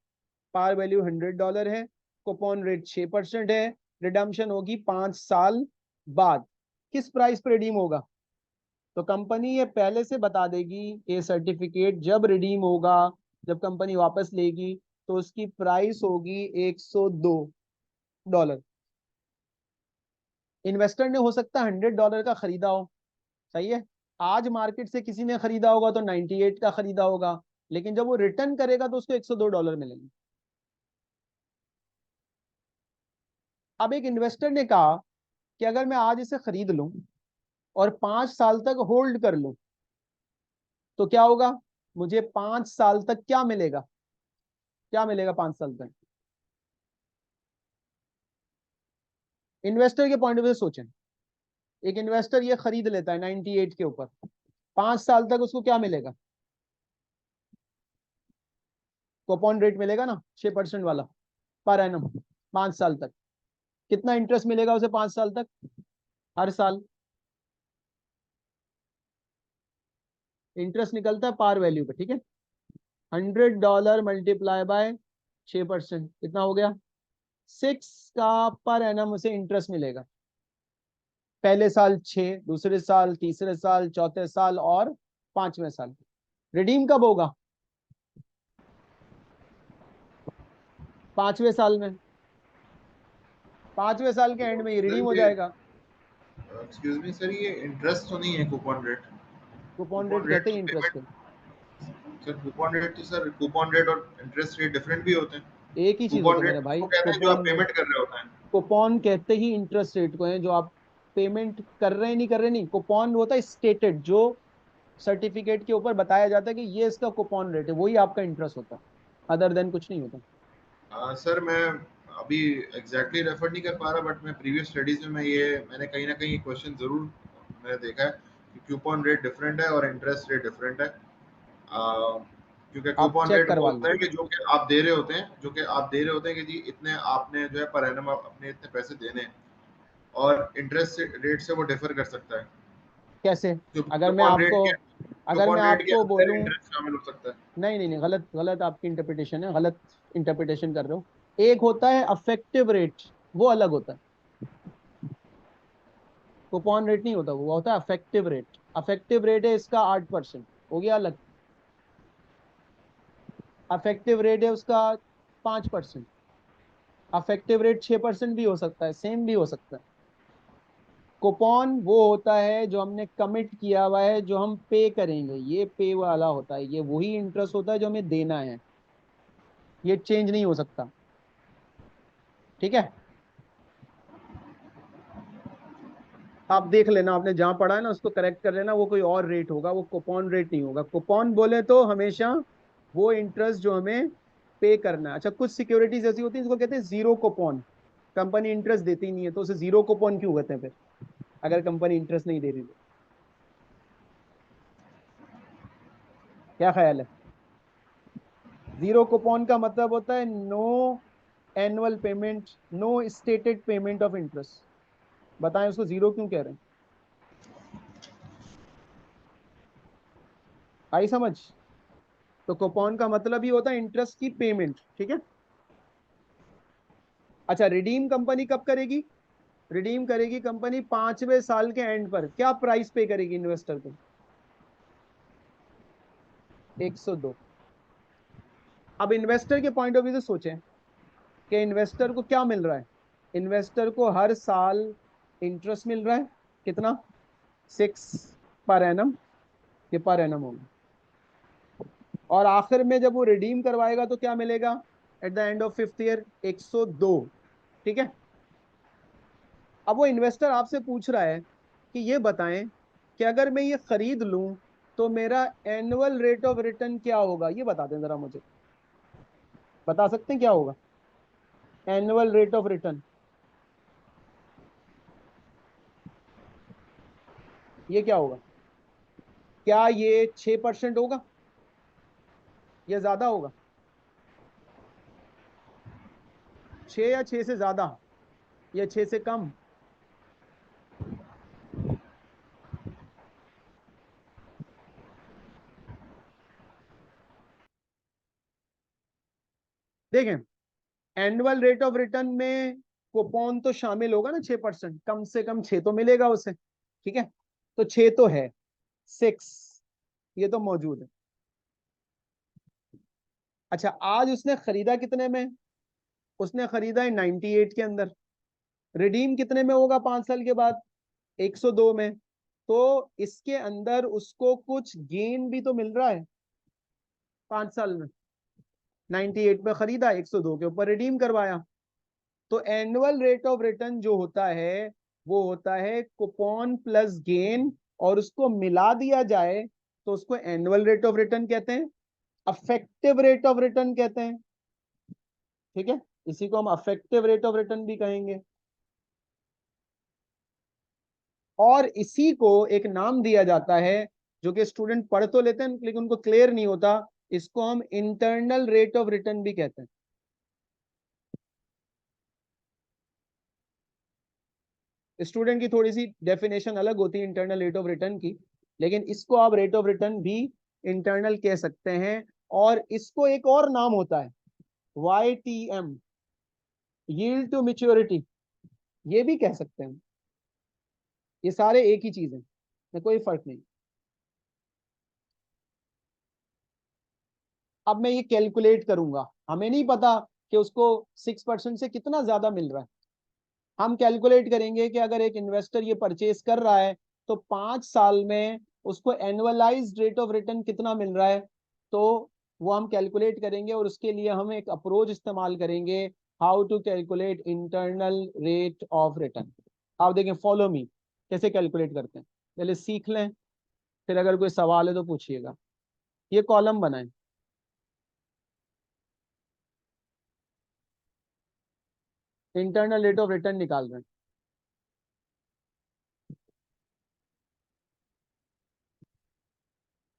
पार वैल्यू $100 है, कूपन रेट 6% है, रिडम्पशन होगी 5 साल बाद। किस प्राइस पर रिडीम होगा, तो कंपनी ये पहले से बता देगी ये सर्टिफिकेट जब रिडीम होगा, जब कंपनी वापस लेगी तो उसकी प्राइस होगी $102। इन्वेस्टर ने हो सकता है $100 का खरीदा हो, सही है। आज मार्केट से किसी ने खरीदा होगा तो 98 का खरीदा होगा, लेकिन जब वो रिटर्न करेगा तो उसको $102 मिलेंगे। अब एक इन्वेस्टर ने कहा कि अगर मैं आज इसे खरीद लूं और 5 साल तक होल्ड कर लूं तो क्या होगा, मुझे 5 साल तक क्या मिलेगा, क्या मिलेगा 5 साल तक। इन्वेस्टर के पॉइंट ऑफ व्यू से सोचें, एक इन्वेस्टर ये खरीद लेता है 98 के ऊपर, 5 साल तक उसको क्या मिलेगा, कूपन रेट मिलेगा ना 6% वाला पर एनम 5 साल तक। कितना इंटरेस्ट मिलेगा उसे 5 साल तक, हर साल इंटरेस्ट निकलता है पार वैल्यू पे, ठीक है। $100 मल्टीप्लाई बाय 6%, कितना हो गया? 6 का पर एनम उसे इंटरेस्ट मिलेगा। पहले साल 6, दूसरे साल, तीसरे साल, चौथे साल और 5वें साल। रिडीम कब होगा? 5वें साल में। 5वें साल के एंड में ये सर रिडीम हो ये जाएगा। एक्सक्यूज मी सर, ये इंटरेस्ट तो नहीं है coupon rate? Coupon rate coupon rate कहते तो हैं इंटरेस्ट पेमेंट। को। सर कूपन रेट तो सर, कूपन रेट और इंटरेस्ट रेट डिफरेंट भी होते हैं। एक ही चीज होता कूपन है रेट मेरे भाई, उसको कहते हैं जो आप कूपन। पेमेंट कर रहे होते हैं। कूपन कहते ही इंटरेस्ट रेट को है, जो आप पेमेंट कर रहे हैं नहीं कर रहे नहीं। कूपन होता है स्टेटेड, जो सर्टिफिकेट के ऊपर बताया जाता है कि ये इसका कूपन रेट है, वही आपका इंटरेस्ट होता है। अदर देन कुछ नहीं होता। सर मैं अभी एग्जैक्टली रेफर नहीं कर पा रहा, बट मैं प्रीवियस स्टडीज में मैंने कहीं ना कहीं क्वेश्चन जरूर मैंने देखा है कि कूपन रेट डिफरेंट है और इंटरेस्ट रेट डिफरेंट है। क्योंकि आप कूपन चेक रेट वो करवा होता लो। है कि जो कि आप दे रहे होते हैं, जो कि आप दे रहे होते हैं कि जी इतने आपने जो है पर एनम अपने इतने पैसे देने हैं, और इंटरेस्ट रेट से वो डिफर कर सकता है। कैसे? अगर मैं कूपन रेट आपको के अगर मैं कूपन रेट के आपको अंदर बोलूं, इंटरेस्ट शामिल हो सकता है। नहीं नहीं नहीं, गलत गलत आपकी इंटरप्रिटेशन है, गलत इंटरप्रिटेशन कर रहे हो। एक होता है अफेक्टिव रेट, वो अलग होता है। कूपन रेट नहीं होता, वो होता है अफेक्टिव रेट। अफेक्टिव रेट है इसका 8%, हो गया अलग। अफेक्टिव रेट है उसका 5%। अफेक्टिव रेट 6% भी हो सकता है, सेम भी हो सकता है। कूपन वो होता है जो हमने कमिट किया हुआ है, जो हम पे करेंगे, ये पे वाला होता है, ये वही इंटरेस्ट होता है जो हमें देना है। ये चेंज नहीं हो सकता, ठीक है। आप देख लेना, आपने जहां पढ़ा है ना उसको करेक्ट कर लेना, वो कोई और रेट होगा, वो कूपन रेट नहीं होगा। कूपन बोले तो हमेशा वो इंटरेस्ट जो हमें पे करना है। अच्छा, कुछ सिक्योरिटीज ऐसी होती है जिसको कहते हैं जीरो कूपन। कंपनी इंटरेस्ट देती नहीं है, तो उसे जीरो कूपन क्यों कहते हैं फिर, अगर कंपनी इंटरेस्ट नहीं दे रही तो? क्या ख्याल है? जीरो कूपन का मतलब होता है no annual payment, no stated payment of interest. बताएं उसको जीरो क्यों कह रहे हैं? आई समझ? तो कूपन का मतलब ही होता है इंटरेस्ट की पेमेंट, ठीक है। अच्छा, रिडीम कंपनी कब करेगी? रिडीम करेगी कंपनी 5वें साल के एंड पर। क्या प्राइस पे करेगी इन्वेस्टर को? 102। अब इन्वेस्टर के पॉइंट ऑफ व्यू से सोचें कि इन्वेस्टर को क्या मिल रहा है। इन्वेस्टर को हर साल इंटरेस्ट मिल रहा है, कितना? 6 पर एनम। ये पर एनम होगा। और आखिर में जब वो रिडीम करवाएगा तो क्या मिलेगा? At the end of 5th year 102, ठीक है। अब वो इन्वेस्टर आपसे पूछ रहा है कि ये बताएं कि अगर मैं ये खरीद लूं तो मेरा एनुअल रेट ऑफ रिटर्न क्या होगा, ये बता दें जरा मुझे। बता सकते हैं क्या होगा एनुअल रेट ऑफ रिटर्न? ये क्या होगा? क्या ये 6% होगा, या ज्यादा होगा? 6 या 6 से ज्यादा, या 6 से कम? देखें, एनुअल रेट ऑफ रिटर्न में कूपन तो शामिल होगा ना, 6%, कम से कम 6 तो मिलेगा उसे, ठीक है। तो 6 तो है, 6 ये तो मौजूद है। अच्छा, आज उसने खरीदा कितने में? उसने खरीदा है 98 के अंदर। रिडीम कितने में होगा 5 साल के बाद? 102 में। तो इसके अंदर उसको कुछ गेन भी तो मिल रहा है 5 साल में। 98 में खरीदा, 102 के ऊपर रिडीम करवाया। तो एनुअल रेट ऑफ रिटर्न जो होता है वो होता है कूपन प्लस गेन, और उसको मिला दिया जाए तो उसको एनुअल रेट ऑफ रिटर्न कहते हैं, अफेक्टिव रेट ऑफ रिटर्न कहते हैं, ठीक है। इसी को हम अफेक्टिव रेट ऑफ रिटर्न भी कहेंगे। और इसी को एक नाम दिया जाता है, जो कि स्टूडेंट पढ़ तो लेते हैं लेकिन उनको क्लियर नहीं होता। इसको हम इंटरनल रेट ऑफ रिटर्न भी कहते हैं। स्टूडेंट की थोड़ी सी डेफिनेशन अलग होती है इंटरनल रेट ऑफ रिटर्न की, लेकिन इसको आप रेट ऑफ रिटर्न भी इंटरनल कह सकते हैं। और इसको एक और नाम होता है YTM, यील्ड टू मैच्योरिटी, ये भी कह सकते हैं। ये सारे एक ही चीज है, कोई फर्क नहीं। अब मैं ये कैलकुलेट करूंगा, हमें नहीं पता कि उसको 6% से कितना ज्यादा मिल रहा है। हम कैलकुलेट करेंगे कि अगर एक इन्वेस्टर ये परचेज कर रहा है तो 5 साल में उसको एनुअलाइज्ड रेट ऑफ रिटर्न कितना मिल रहा है, तो वो हम कैलकुलेट करेंगे। और उसके लिए हम एक अप्रोच इस्तेमाल करेंगे, how to calculate internal rate of return. आप देखें, फॉलो मी, कैसे कैलकुलेट करते हैं, पहले सीख लें, फिर अगर कोई सवाल है तो पूछिएगा। ये कॉलम बनाएं, इंटरनल रेट ऑफ रिटर्न निकाल रहे हैं।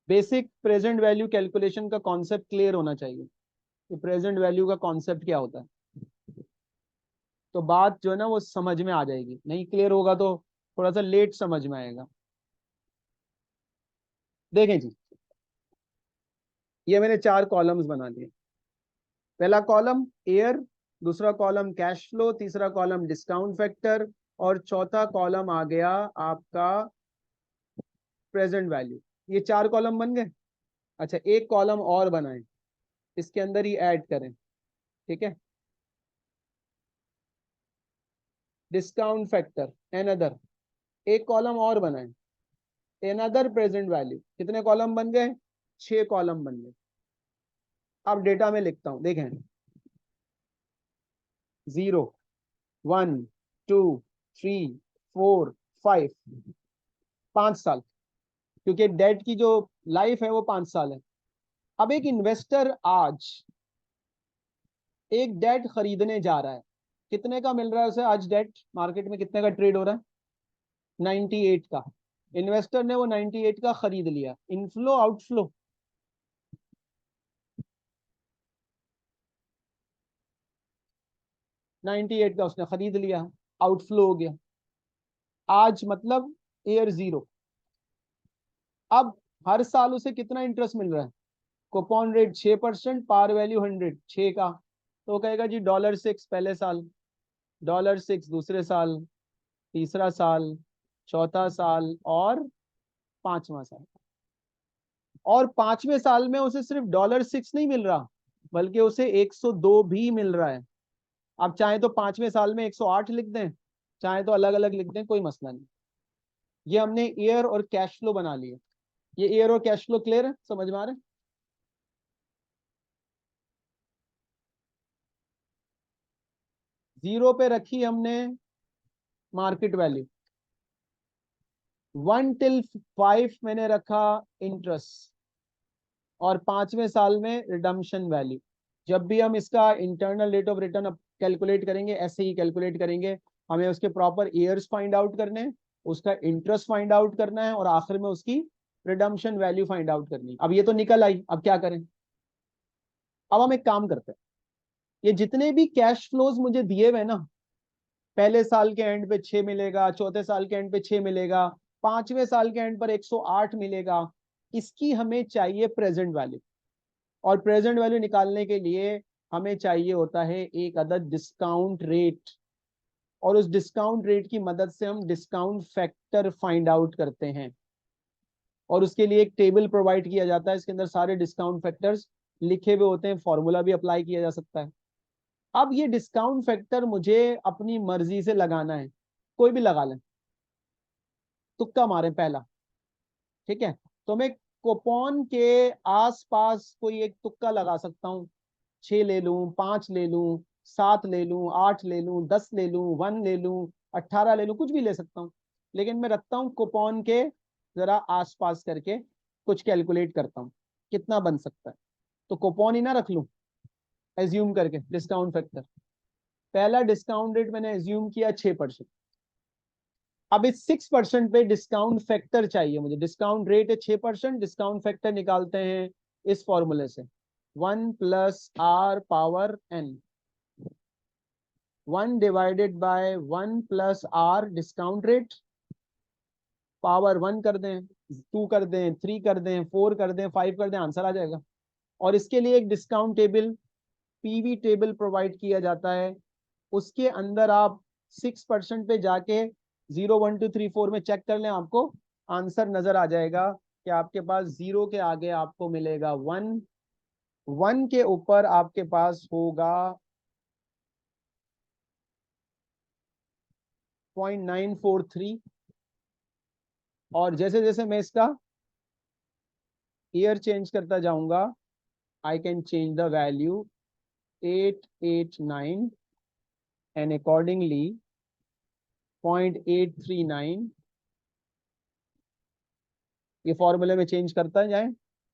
बेसिक प्रेजेंट वैल्यू कैलकुलेशन का कॉन्सेप्ट क्लियर होना चाहिए कि प्रेजेंट वैल्यू का कॉन्सेप्ट क्या होता है, तो बात जो है ना वो समझ में आ जाएगी। नहीं क्लियर होगा तो थोड़ा सा लेट समझ में आएगा। देखें जी, ये मैंने 4 कॉलम्स बना दिए। पहला कॉलम एयर, दूसरा कॉलम कैश फ्लो, तीसरा कॉलम डिस्काउंट फैक्टर, और चौथा कॉलम आ गया आपका प्रेजेंट वैल्यू। ये 4 कॉलम बन गए। अच्छा, एक कॉलम और बनाएं, इसके अंदर ही ऐड करें, ठीक है। डिस्काउंट फैक्टर एनदर, एक कॉलम और बनाएं, एनदर प्रेजेंट वैल्यू। कितने कॉलम बन गए? 6 कॉलम बन गए। अब डेटा में लिखता हूं, देखें, 0, 1, 2, 3, 4, 5, 5 साल, क्योंकि डेट की जो लाइफ है वो 5 साल है। अब एक इन्वेस्टर आज एक डेट खरीदने जा रहा है, कितने का मिल रहा है उसे आज? डेट मार्केट में कितने का ट्रेड हो रहा है? 98 का। इन्वेस्टर ने वो 98 का खरीद लिया। Inflow outflow? 98 का उसने खरीद लिया, आउटफ्लो हो गया। आज मतलब ईयर 0। अब हर साल उसे कितना इंटरेस्ट मिल रहा है? कूपन रेट 6%, पार वैल्यू 100, 6 का। तो वो कहेगा जी $6 पहले साल, $6 दूसरे साल, तीसरा साल, चौथा साल और 5वां साल। और 5वें साल में उसे सिर्फ $6 नहीं मिल रहा, बल्कि उसे 102 भी मिल रहा है। आप चाहे तो 5वें साल में 108 लिख दें, चाहे तो अलग अलग लिख दें, कोई मसला नहीं। ये हमने ईयर और कैश फ्लो बना लिए। ये ईयर और कैश फ्लो क्लियर है, समझ में आ रहे हैं? जीरो पे रखी हमने मार्केट वैल्यू, 1 till 5 मैंने रखा इंटरेस्ट, और 5वें साल में रिडम्पशन वैल्यू। जब भी हम इसका internal rate of return calculate करेंगे, ऐसे ही कैलकुलेट करेंगे। हमें उसके प्रॉपर ईयर्स फाइंड आउट करने हैं, उसका इंटरेस्ट फाइंड आउट करना है, और आखिर में उसकी रिडम्पशन वैल्यू फाइंड आउट करनी है। अब ये तो निकल आई, अब क्या करें? अब हम एक काम करते हैं, ये जितने भी कैश फ्लोज मुझे दिए हुए ना, पहले साल के एंड पे 6 मिलेगा, चौथे साल के एंड पे 6 मिलेगा, 5वें साल के एंड पर 108 मिलेगा, इसकी हमें चाहिए प्रेजेंट वैल्यू। और प्रेजेंट वैल्यू निकालने के लिए हमें चाहिए होता है एक अदद डिस्काउंट रेट, और उस डिस्काउंट रेट की मदद से हम डिस्काउंट फैक्टर फाइंड आउट करते हैं। और उसके लिए एक टेबल प्रोवाइड किया जाता है, इसके अंदर सारे डिस्काउंट फैक्टर्स लिखे हुए होते हैं, फॉर्मूला भी अप्लाई किया जा सकता है। अब ये डिस्काउंट फैक्टर मुझे अपनी मर्जी से लगाना है, कोई भी लगा लें, तुक्का मारें पहला, ठीक है। तो मैं कूपन के आसपास कोई एक तुक्का लगा सकता हूँ, 6 ले लूं, 5 ले लूं, 7 ले लूं, 8 ले लूं, 10 ले लूं, 1 ले लूं, 18 ले लूं, कुछ भी ले सकता हूँ। लेकिन मैं रखता हूँ कूपन के जरा आसपास करके, कुछ कैलकुलेट करता हूँ कितना बन सकता है। तो कूपन ही ना रख लूं, एज्यूम करके डिस्काउंट फैक्टर। पहला डिस्काउंट रेट मैंने एज्यूम किया 6%। अब इस 6% पे डिस्काउंट फैक्टर चाहिए मुझे। डिस्काउंट रेट है 6%, डिस्काउंट फैक्टर निकालते हैं इस फॉर्मूले से, 1+R⁻n, 1/1 + R discount rate, power 1 कर दें, 2 कर दें, 3 कर दें, 4 कर दें, 5 कर दें, आंसर आ जाएगा। और इसके लिए एक discount table, PV table provide किया जाता है। उसके अंदर आप 6% पे जाके 0 1 2 3 4 में चेक कर लें, आपको आंसर नजर आ जाएगा कि आपके पास 0 के आगे आपको मिलेगा 1, 1 के ऊपर आपके पास होगा 0.943, और जैसे जैसे मैं इसका ईयर चेंज करता जाऊंगा, I can change the value 889 and accordingly 0.839, ये फॉर्मूले में चेंज करता जाए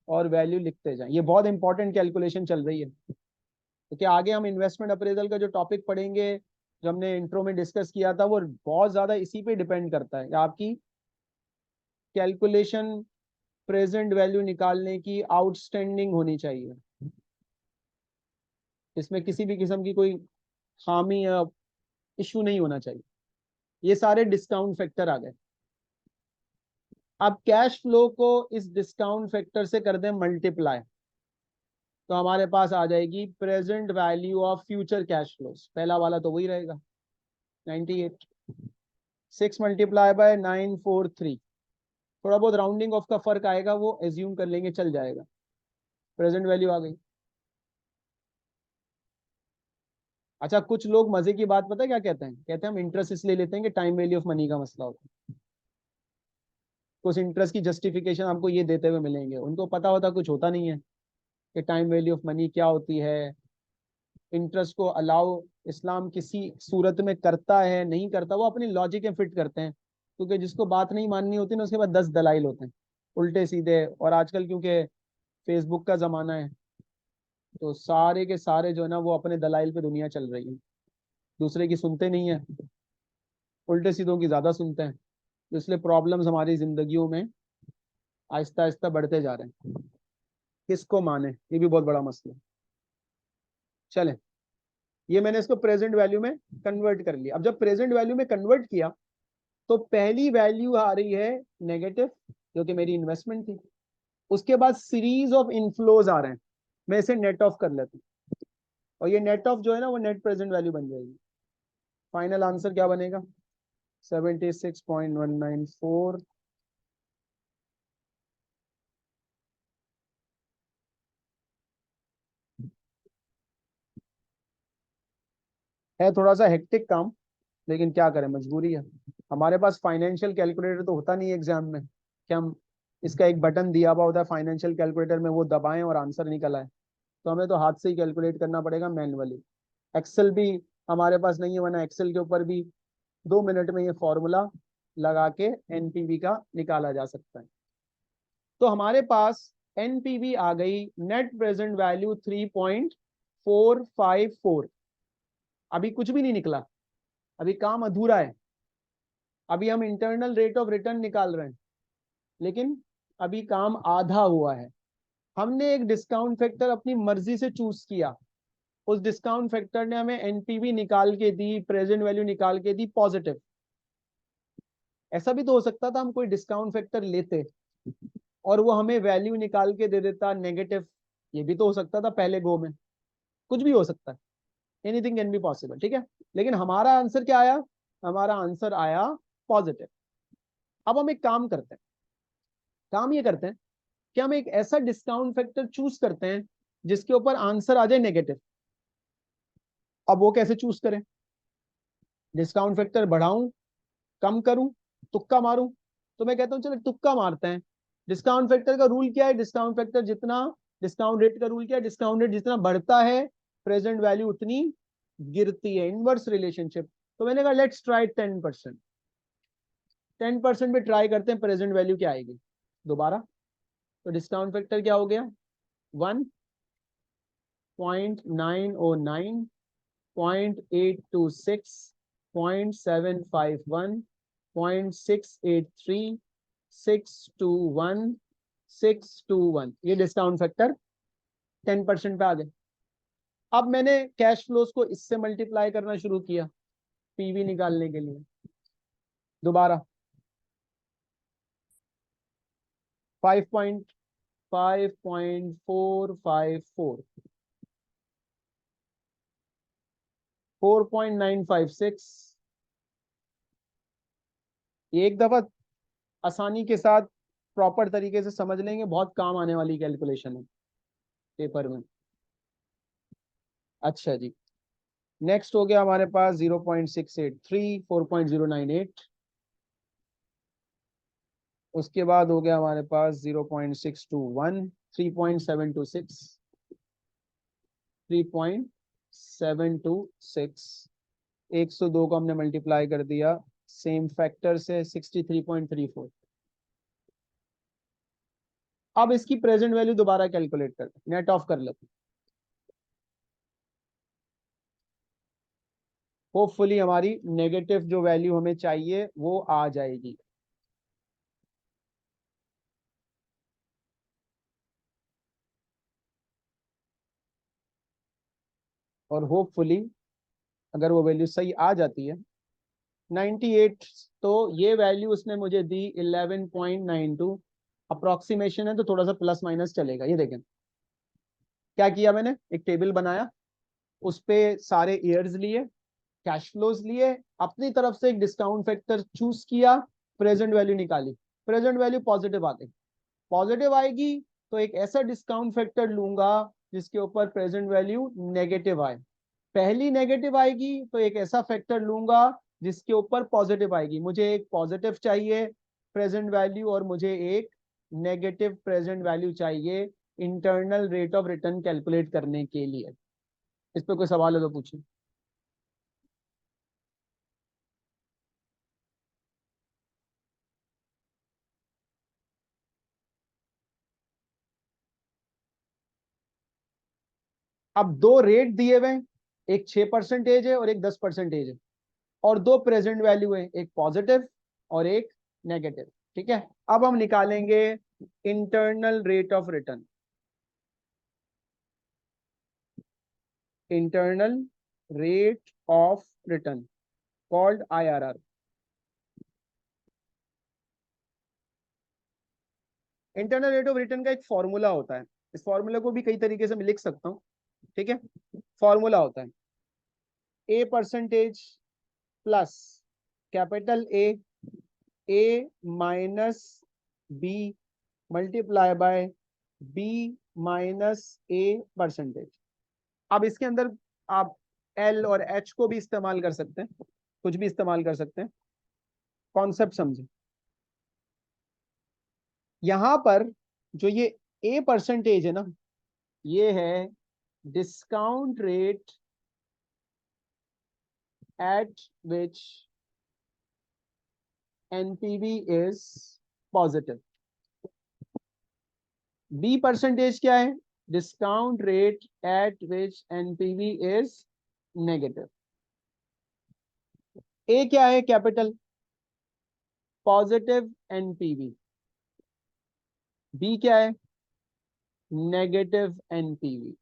और वैल्यू लिखते जाए। ये बहुत इंपॉर्टेंट कैलकुलेशन चल रही है, क्योंकि आगे हम इन्वेस्टमेंट अप्रेजल का जो टॉपिक पढ़ेंगे, जो हमने इंट्रो में डिस्कस किया था, वो बहुत ज्यादा इसी पे डिपेंड करता है कि आपकी कैलकुलेशन प्रेजेंट वैल्यू निकालने की आउटस्टैंडिंग होनी चाहिए, इसमें किसी भी किस्म की कोई खामी या इशू नहीं होना चाहिए। ये सारे डिस्काउंट फैक्टर आ गए। अब कैश फ्लो को इस डिस्काउंट फैक्टर से कर दें मल्टीप्लाई, तो हमारे पास आ जाएगी present value of future cash flows. पहला वाला तो वही रहेगा 98, 6 मल्टीप्लाई बाय 943, थोड़ा बहुत राउंडिंग ऑफ का फर्क आएगा, वो एज्यूम कर लेंगे, चल जाएगा। प्रेजेंट वैल्यू आ गई। अच्छा, कुछ लोग मजे की बात पता है क्या कहते हैं? कहते हैं हम इंटरेस्ट इसलिए लेते हैं कि टाइम वैल्यू ऑफ मनी का मसला होता है। कुछ इंटरेस्ट की जस्टिफिकेशन आपको ये देते हुए मिलेंगे, उनको पता होता कुछ होता नहीं है कि टाइम वैल्यू ऑफ मनी क्या होती है, इंटरेस्ट को अलाउ इस्लाम किसी सूरत में करता है नहीं करता, वो अपनी लॉजिक में फिट करते हैं, क्योंकि जिसको बात नहीं माननी होती ना, उसके बाद 10 दलाइल होते हैं उल्टे सीधे। और आजकल क्योंकि फेसबुक का जमाना है, तो सारे के सारे जो है ना, वो अपने दलाइल पे दुनिया चल रही है, दूसरे की सुनते नहीं है, उल्टे सीधों की ज्यादा सुनते हैं। तो इसलिए प्रॉब्लम्स हमारी जिंदगियों में आहिस्ता आहिस्ता बढ़ते जा रहे हैं। किसको माने, ये भी बहुत बड़ा मसला है। चले, ये मैंने इसको प्रेजेंट वैल्यू में कन्वर्ट कर लिया। अब जब प्रेजेंट वैल्यू में कन्वर्ट किया, तो पहली वैल्यू आ रही है नेगेटिव, जो कि मेरी इन्वेस्टमेंट थी। उसके बाद सीरीज ऑफ इनफ्लोज आ रहे हैं, मैं इसे नेट ऑफ कर लेता हूँ, और ये नेट ऑफ जो है ना, वो नेट प्रेजेंट वैल्यू बन जाएगी। फाइनल आंसर क्या बनेगा? 76.194। है थोड़ा सा हेक्टिक काम, लेकिन क्या करें, मजबूरी है। हमारे पास फाइनेंशियल कैलकुलेटर तो होता नहीं एग्जाम में कि हम, इसका एक बटन दिया हुआ होता है फाइनेंशियल कैलकुलेटर में, वो दबाएं और आंसर निकल आए। तो हमें तो हाथ से ही कैलकुलेट करना पड़ेगा मैनुअली। एक्सेल भी हमारे पास नहीं है, वरना एक्सेल के ऊपर भी 2 मिनट में ये फॉर्मूला लगा के एनपीवी का निकाला जा सकता है। तो हमारे पास एनपीवी आ गई, नेट प्रेजेंट वैल्यू 3.454। अभी कुछ भी नहीं निकला, अभी काम अधूरा है। अभी हम इंटरनल रेट ऑफ रिटर्न निकाल रहे हैं, लेकिन अभी काम आधा हुआ है। हमने एक डिस्काउंट फैक्टर अपनी मर्जी से चूज किया, उस डिस्काउंट फैक्टर ने हमें एनपीवी निकाल के दी, प्रेजेंट वैल्यू निकाल के दी पॉजिटिव। ऐसा भी तो हो सकता था हम कोई डिस्काउंट फैक्टर लेते और वो हमें वैल्यू निकाल के दे देता नेगेटिव। ये भी तो हो सकता था पहले गो में, कुछ भी हो सकता है, एनीथिंग कैन बी पॉसिबल, ठीक है। लेकिन हमारा आंसर क्या आया? हमारा आंसर आया पॉजिटिव। अब हम एक काम करते हैं, काम ये करते हैं कि हम एक ऐसा डिस्काउंट फैक्टर चूज करते हैं जिसके ऊपर आंसर आ जाए नेगेटिव। अब वो कैसे चूज करें? डिस्काउंट फैक्टर बढ़ाऊं, कम करूं, तुक्का मारूं? तो मैं कहता हूं चलो तुक्का मारते हैं। डिस्काउंट फैक्टर का रूल क्या है? डिस्काउंट फैक्टर जितना, डिस्काउंट रेट का रूल क्या है? डिस्काउंट रेट जितना बढ़ता है, प्रेजेंट वैल्यू उतनी गिरती है, इनवर्स रिलेशनशिप। तो मैंने कहा लेट्स ट्राई 10%। 10% पे ट्राई करते हैं, प्रेजेंट वैल्यू क्या आएगी दोबारा। तो डिस्काउंट फैक्टर क्या हो गया? 1.909, 0.826, 0.751, 0.683, 621, 621, ये डिस्काउंट फैक्टर 10% पे आ गए। अब मैंने कैश फ्लोज को इससे मल्टीप्लाई करना शुरू किया पीवी निकालने के लिए। दोबारा 5.454, 4.956। एक दफा आसानी के साथ प्रॉपर तरीके से समझ लेंगे, बहुत काम आने वाली कैलकुलेशन है पेपर में। अच्छा जी, नेक्स्ट हो गया हमारे पास 0.683, 4.098। उसके बाद हो गया हमारे पास 0.621, 3.726, 3.726। 102 को हमने मल्टीप्लाई कर दिया सेम फैक्टर से, 63.34। अब इसकी प्रेजेंट वैल्यू दोबारा कैलकुलेट कर, नेट ऑफ कर लेते, होपफुली हमारी नेगेटिव जो वैल्यू हमें चाहिए वो आ जाएगी। और होपफुली अगर वो वैल्यू सही आ जाती है 98, तो ये वैल्यू उसने मुझे दी 11.92। अप्रोक्सीमेशन है तो थोड़ा सा प्लस माइनस चलेगा। ये देखें क्या किया मैंने, एक टेबल बनाया, उस पे सारे ईयर्स लिए, कैश फ्लोज लिए, अपनी तरफ से एक डिस्काउंट फैक्टर चूज किया, प्रेजेंट वैल्यू निकाली। प्रेजेंट वैल्यू पॉजिटिव आ गई, पॉजिटिव आएगी तो एक ऐसा डिस्काउंट फैक्टर लूंगा जिसके ऊपर प्रेजेंट वैल्यू नेगेटिव आए। पहली नेगेटिव आएगी तो एक ऐसा फैक्टर लूंगा जिसके ऊपर पॉजिटिव आएगी। मुझे एक पॉजिटिव चाहिए प्रेजेंट वैल्यू और मुझे एक नेगेटिव प्रेजेंट वैल्यू चाहिए internal rate of return calculate करने के लिए। इस पे कोई सवाल है तो पूछिए। अब दो रेट दिए हुए, एक 6% है और एक 10% है, और दो प्रेजेंट वैल्यू है, एक पॉजिटिव और एक नेगेटिव। ठीक है, अब हम निकालेंगे internal rate of return. Internal rate of return called IRR। Internal rate of return का एक फॉर्मूला होता है, इस फॉर्मूला को भी कई तरीके से मैं लिख सकता हूं। ठीक है, फॉर्मूला होता है A% plus capital A minus B multiply by B minus A%। अब इसके अंदर आप एल और एच को भी इस्तेमाल कर सकते हैं, कुछ भी इस्तेमाल कर सकते हैं, कॉन्सेप्ट समझे। यहां पर जो ये A% है ना, ये है discount rate at which NPV is positive. B% क्या है, discount rate at which NPV is negative. A क्या है, कैपिटल पॉजिटिव NPV। बी क्या है, नेगेटिव NPV।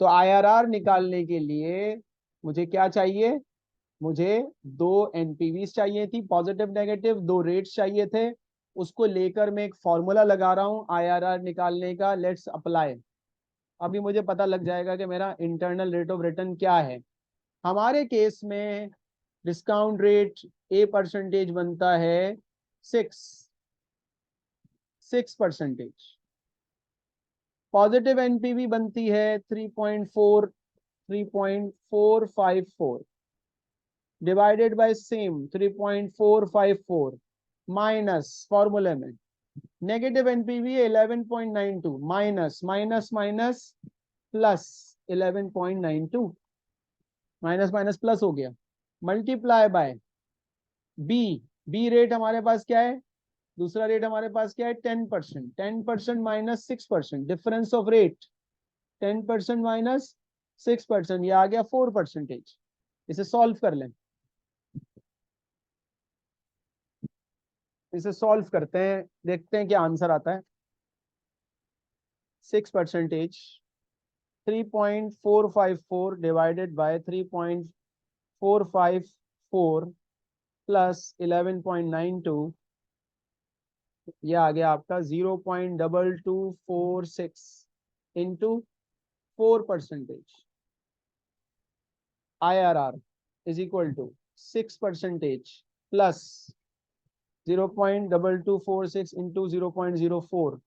तो IRR निकालने के लिए मुझे क्या चाहिए, मुझे दो NPVs चाहिए थी, पॉजिटिव नेगेटिव दो रेट्स चाहिए थे। उसको लेकर मैं एक फॉर्मूला लगा रहा हूं IRR निकालने का, लेट्स अप्लाई। अभी मुझे पता लग जाएगा कि मेरा इंटरनल रेट ऑफ रिटर्न क्या है। हमारे केस में डिस्काउंट रेट A% बनता है 6%। पॉजिटिव NPV बनती है 3.454 डिवाइडेड बाय सेम 3.454 माइनस फॉर्मूले में negative NPV 11.92 minus minus minus plus 11.92, minus minus plus हो गया, multiply by B. B rate हमारे पास क्या है, दूसरा रेट हमारे पास क्या है 10%। 10% minus 6%, difference of rate 10% minus 6%, ये आ गया 4%। इसे सॉल्व कर लें, इसे सॉल्व करते हैं, देखते हैं क्या आंसर आता है। 6%, 3.454 डिवाइडेड बाय 3.454 प्लस 11.92 ये आ गया आपका 0.2246 into 4%, IRR is equal to 6% plus 0.2246 into 0.04।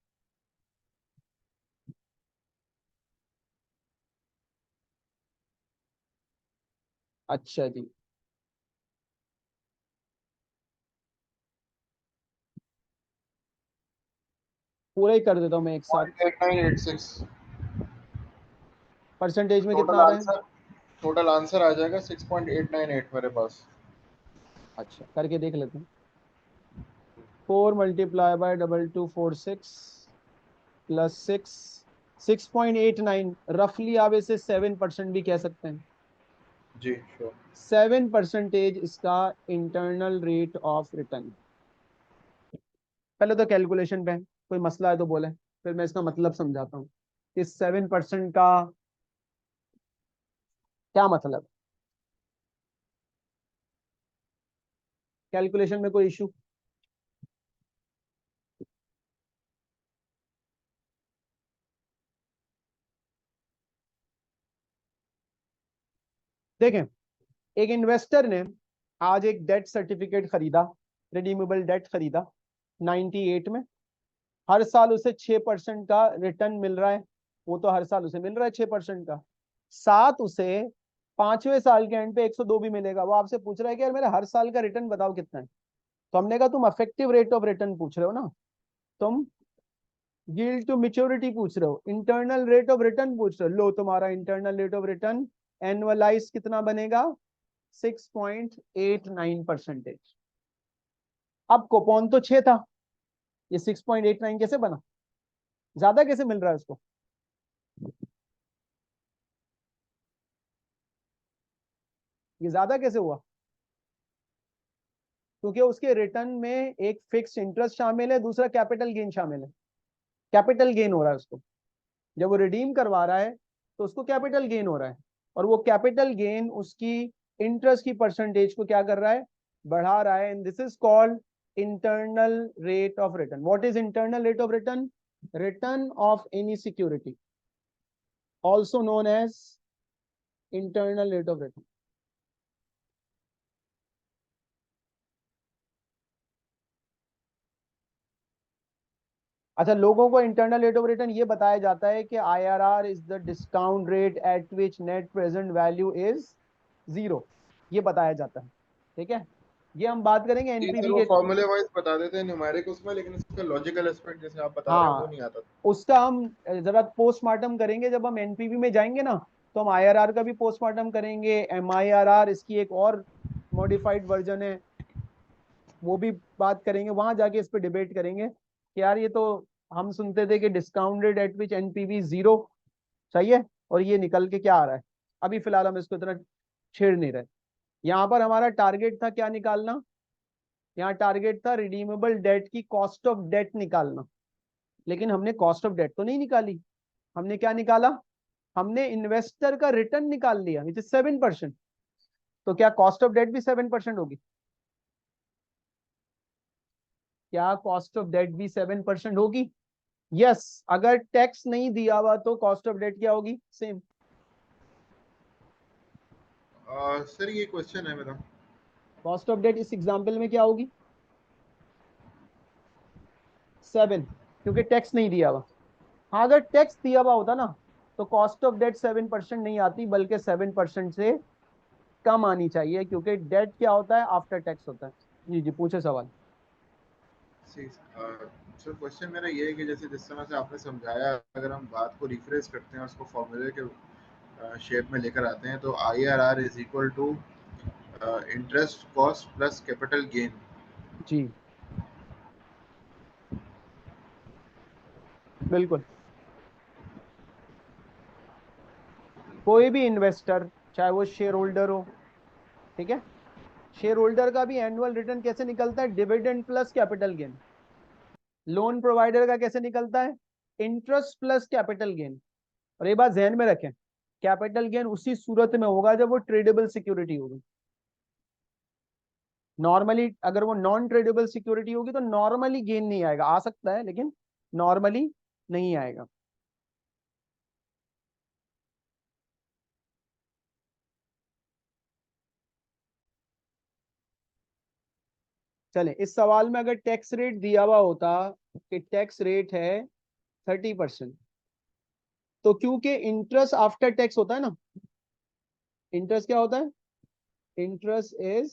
अच्छा जी, पूरा ही कर देता हूँ मैं एक साथ। 0.8986 परसेंटेज में कितना टोटल आ रहा है? आंसर। टोटल आंसर आ जाएगा 6.898 मेरे पास। अच्छा, करके देख लेते हैं। 4 × 2246 + 6.89, रफली आप इसे 7% भी कह सकते हैं। जी श्योर। 7% इसका इंटरनल रेट ऑफ रिटर्न। पहले तो कैलकुलेशन पे कोई मसला है तो बोले, फिर मैं इसका मतलब समझाता हूँ। इस 7% का क्या मतलब, कैलकुलेशन में कोई इशू? देखें, एक इन्वेस्टर ने आज एक डेट सर्टिफिकेट खरीदा, रिडीमेबल डेट खरीदा 98 में। हर साल उसे 6% का रिटर्न मिल रहा है, वो तो हर साल उसे मिल रहा है 6% का। साथ उसे 5वें साल के एंड पे 102 भी मिलेगा। वो आपसे पूछ रहा है कि यार मेरा हर साल का रिटर्न बताओ कितना है। तो हमने कहा तुम अफेक्टिव रेट ऑफ रिटर्न पूछ रहे हो ना, तुम यील्ड टू मैच्योरिटी पूछ रहे हो, इंटरनल रेट ऑफ रिटर्न पूछ रहे हो। लो, तुम्हारा internal rate of return annualise कितना बनेगा? 6.89%। अब कूपन तो 6 था, ये 6.89 कैसे बना? ज्यादा कैसे मिल रहा है उसको? ये ज्यादा कैसे हुआ? क्योंकि उसके रिटर्न में एक फिक्स्ड इंटरेस्ट शामिल है, दूसरा कैपिटल गेन शामिल है। कैपिटल गेन हो रहा है उसको, जब वो रिडीम करवा रहा है तो उसको कैपिटल गेन हो रहा है। और वो कैपिटल गेन उसकी इंटरेस्ट की परसेंटेज को क्या कर रहा है? बढ़ा रहा है। And this is called internal rate of return. What is internal rate of return? Return of any security, also known as internal rate of return. अच्छा, लोगों को इंटरनल रेट ऑफ रिटर्न ये बताया जाता है कि IRR is the discount rate at which net present value is 0, ये बताया जाता है। ठीक है, ये हम बात करेंगे जी सर, एनपीवी वो के। फॉर्मूले वाइज बता देते हैं न्यूमेरिक उसमें, लेकिन इसका लॉजिकल एस्पेक्ट जैसे आप बता रहे हैं वो हाँ, नहीं आता। उसका हम जरा पोस्टमार्टम करेंगे जब हम एनपीवी में जाएंगे ना, तो हम IRR का भी पोस्टमार्टम करेंगे। MIRR इसकी एक और मॉडिफाइड वर्जन है, वो भी बात करेंगे। वहां जाके इस पे डिबेट करेंगे कि यार ये तो हम सुनते थे कि डिस्काउंटेड एट विच एनपीवी 0 सही है, और ये निकल के क्या आ रहा है। अभी फिलहाल हम इसको इतना छेड़ नहीं रहे। यहाँ पर हमारा टारगेट था क्या निकालना? यहाँ टारगेट था रिडीमेबल डेट की कॉस्ट ऑफ डेट निकालना। लेकिन हमने कॉस्ट ऑफ डेट तो नहीं निकाली, हमने क्या निकाला? हमने इन्वेस्टर का रिटर्न निकाल लिया, विच इज 7%। तो क्या कॉस्ट ऑफ डेट भी 7% होगी? क्या कॉस्ट ऑफ डेट भी 7% होगी? यस। अगर टैक्स नहीं दिया हुआ तो कॉस्ट ऑफ डेट क्या होगी? सेम। सर ये क्वेश्चन है मेरा। कॉस्ट ऑफ डेट इस एग्जांपल में क्या होगी? 7, क्योंकि टैक्स नहीं दिया हुआ। हाँ, अगर टैक्स दिया हुआ होता ना तो कॉस्ट ऑफ डेट 7% नहीं आती, बल्कि 7% से कम आनी चाहिए, क्योंकि डेट क्या होता है? आफ्टर टैक्स होता है। जी जी, पूछे सवाल। सर क्वेश्चन मेरा ये है कि जैसे जिस तरह से आपने समझाया, अगर हम बात को रिफ्रेश करते हैं, उसको फॉर्मूले के शेप में लेकर आते हैं, तो IRR is equal to interest cost plus capital gain. जी बिल्कुल। कोई भी इन्वेस्टर, चाहे वो शेयर होल्डर हो, ठीक है, शेयर होल्डर का भी एनुअल रिटर्न कैसे निकलता है? Dividend plus capital gain. Loan provider का कैसे निकलता है? Interest plus capital gain. और ये बात ध्यान में रखें, कैपिटल गेन उसी सूरत में होगा जब वो ट्रेडेबल सिक्योरिटी होगी। नॉर्मली अगर वो नॉन ट्रेडेबल सिक्योरिटी होगी तो नॉर्मली गेन नहीं आएगा, आ सकता है लेकिन नॉर्मली नहीं आएगा। चले, इस सवाल में अगर टैक्स रेट दिया हुआ होता कि टैक्स रेट है 30%, तो क्योंकि इंटरेस्ट आफ्टर टैक्स होता है ना, इंटरेस्ट क्या होता है, इंटरेस्ट इज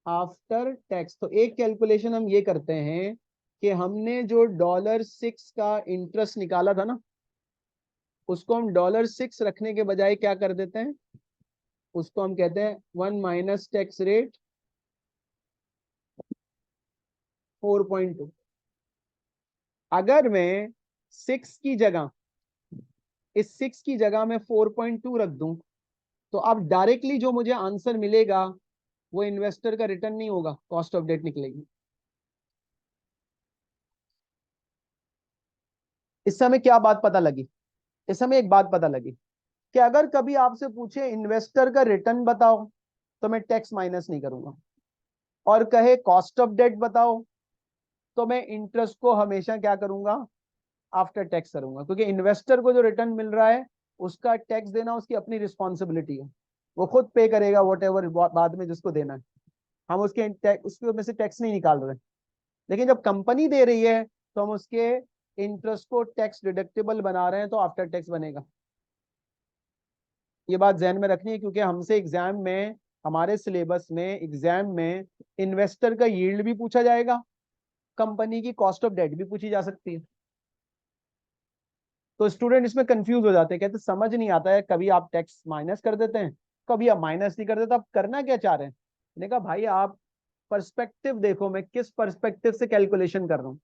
आफ्टर टैक्स, तो एक कैलकुलेशन हम ये करते हैं कि हमने जो $6 का इंटरेस्ट निकाला था ना, उसको हम $6 रखने के बजाय क्या कर देते हैं, उसको हम कहते हैं 1 माइनस टैक्स रेट 4.2। अगर मैं 6 की जगह, इस 6 की जगह में 4.2 रख दूं, तो अब डायरेक्टली जो मुझे आंसर मिलेगा वो इन्वेस्टर का रिटर्न नहीं होगा, कॉस्ट ऑफ डेट निकलेगी। इस समय क्या बात पता लगी, इस समय एक बात पता लगी कि अगर कभी आपसे पूछे इन्वेस्टर का रिटर्न बताओ, तो मैं टैक्स माइनस नहीं करूंगा, और कहे कॉस्ट ऑफ डेट बताओ, तो मैं इंटरेस्ट को हमेशा क्या करूंगा, आफ्टर टैक्स करूंगा, क्योंकि इन्वेस्टर को जो रिटर्न मिल रहा है उसका टैक्स देना उसकी अपनी रिस्पॉन्सिबिलिटी है, वो खुद पे करेगा वॉट एवर बाद में जिसको देना है, हम उसके में से टैक्स नहीं निकाल रहे। लेकिन जब कंपनी दे रही है तो हम उसके इंटरेस्ट को टैक्स डिडक्टेबल बना रहे हैं, तो आफ्टर टैक्स बनेगा। ये बात ध्यान में रखनी है, क्योंकि हमसे एग्जाम में, हमारे सिलेबस में एग्जाम में इन्वेस्टर का यील्ड भी पूछा जाएगा, कंपनी की कॉस्ट ऑफ डेट भी पूछी जा सकती है। तो स्टूडेंट इसमें कंफ्यूज हो जाते हैं, कहते समझ नहीं आता है, कभी आप टैक्स माइनस कर देते हैं, कभी आप माइनस नहीं कर देते, आप करना क्या चाह रहे हैं। मैंने कहा भाई आप पर्सपेक्टिव देखो, मैं किस पर्सपेक्टिव से कैलकुलेशन कर रहा हूँ।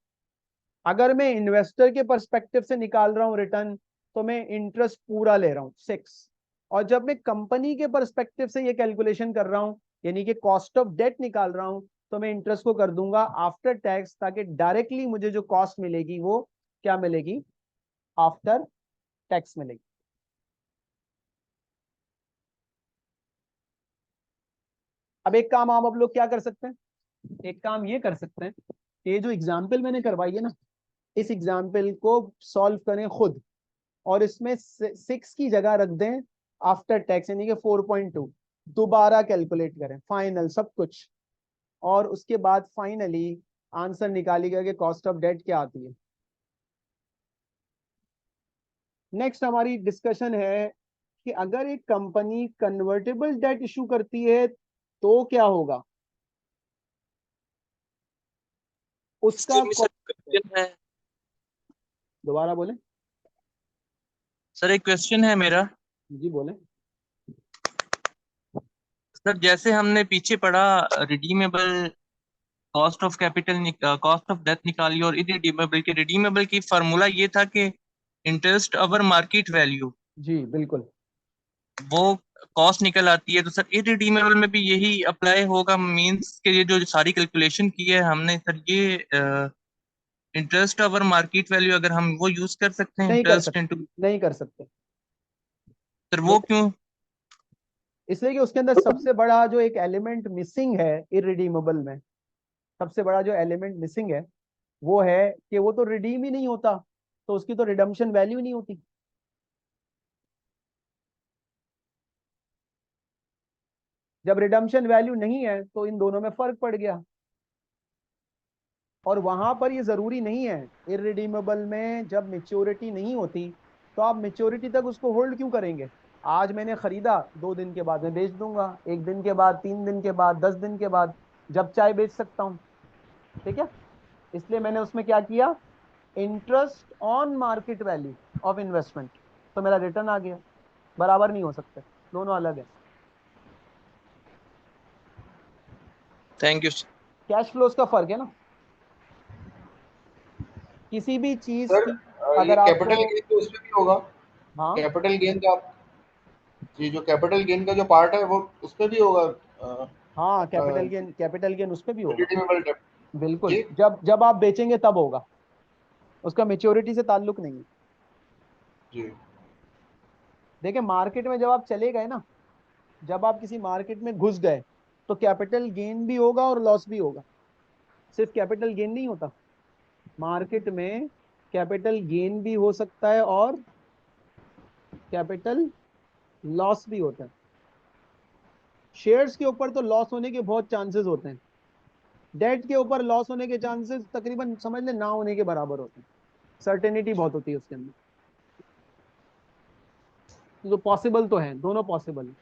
अगर मैं इन्वेस्टर के पर्सपेक्टिव से निकाल रहा हूँ रिटर्न, तो मैं इंटरेस्ट पूरा ले रहा हूँ 6, और जब मैं कंपनी के पर्सपेक्टिव से ये कैलकुलेशन कर रहा हूँ, यानी कि कॉस्ट ऑफ डेट निकाल रहा हूँ, तो मैं इंटरेस्ट को कर दूंगा आफ्टर टैक्स, ताकि डायरेक्टली मुझे जो कॉस्ट मिलेगी वो क्या मिलेगी, आफ्टर टैक्स मिलेगी। अब एक काम आप लोग क्या कर सकते हैं, एक काम ये कर सकते हैं, ये जो एग्जाम्पल मैंने करवाई है ना, इस एग्जाम्पल को सॉल्व करें खुद, और इसमें 6 की जगह रख दें आफ्टर टैक्स, यानी कि 4.2, दोबारा कैलकुलेट करें फाइनल सब कुछ, और उसके बाद फाइनली आंसर निकालिएगा कि कॉस्ट ऑफ डेट क्या आती है। नेक्स्ट हमारी डिस्कशन है कि अगर एक कंपनी कन्वर्टेबल डेट इशू करती है तो क्या होगा, उसका एक्सक्यूज मी सर, क्वेश्चन है। दोबारा बोले। सर एक क्वेश्चन है मेरा। जी बोले। सर जैसे हमने पीछे पढ़ा, redeemable, cost of capital, cost of death निकाली, और इररिडीमेबल के रिडीमेबल की फार्मूला ये था कि इंटरेस्ट ओवर मार्केट वैल्यू, जी बिल्कुल। वो कॉस्ट निकल आती है। तो सर इररिडीमेबल में भी यही अप्लाई होगा, मींस के ये जो सारी कैलकुलेशन की है हमने सर, ये इंटरेस्ट ओवर मार्केट वैल्यू अगर हम वो यूज कर सकते हैं, नहीं कर इंटरेस्ट सकते, इनटू, नहीं कर सकते। सर ये वो क्यों? इसलिए कि उसके अंदर सबसे बड़ा जो एक एलिमेंट मिसिंग है इररिडीमेबल में, सबसे बड़ा जो एलिमेंट मिसिंग है वो है कि वो तो रिडीम ही नहीं होता, तो उसकी तो रिडम्पशन वैल्यू नहीं होती। जब रिडम्पशन वैल्यू नहीं है तो इन दोनों में फर्क पड़ गया, और वहां पर ये जरूरी नहीं है, इररिडीमेबल में जब मेच्योरिटी नहीं होती तो आप मेच्योरिटी तक उसको होल्ड क्यों करेंगे। आज मैंने खरीदा, 2 दिन के बाद मैं बेच दूंगा, 1 दिन के बाद, 3 दिन के बाद, 10 दिन के बाद, जब चाहे बेच सकता हूँ। ठीक है, इसलिए मैंने उसमें क्या किया, interest on market value of investment, तो मेरा रिटर्न आ गया। बराबर नहीं हो सकते, दोनों अलग है। Thank you. कैश फ्लोज का फर्क है ना, किसी भी चीज सर की ये अगर कैपिटल आपको। गेन तो उसमें भी होगा, हाँ कैपिटल गेन का, जी जो कैपिटल गेन का जो पार्ट है वो उसमें भी होगा, हाँ, आपका कैपिटल गेन उस पर भी होगा। Redeemable debt. बिल्कुल, जी जब आप बेचेंगे तब होगा, उसका मेच्योरिटी से ताल्लुक नहीं है। जी देखिए मार्केट में जब आप चले गए ना, जब आप किसी मार्केट में घुस गए, तो कैपिटल गेन भी होगा और लॉस भी होगा। सिर्फ कैपिटल गेन नहीं होता, मार्केट में कैपिटल गेन भी हो सकता है और कैपिटल लॉस भी होता है। शेयर्स के ऊपर तो लॉस होने के बहुत चांसेस होते हैं, डेट के ऊपर लॉस होने के चांसेस तकरीबन समझ ले ना होने के बराबर होते हैं, सर्टेनिटी बहुत होती है उसके अंदर। तो पॉसिबल तो है, दोनों पॉसिबल है।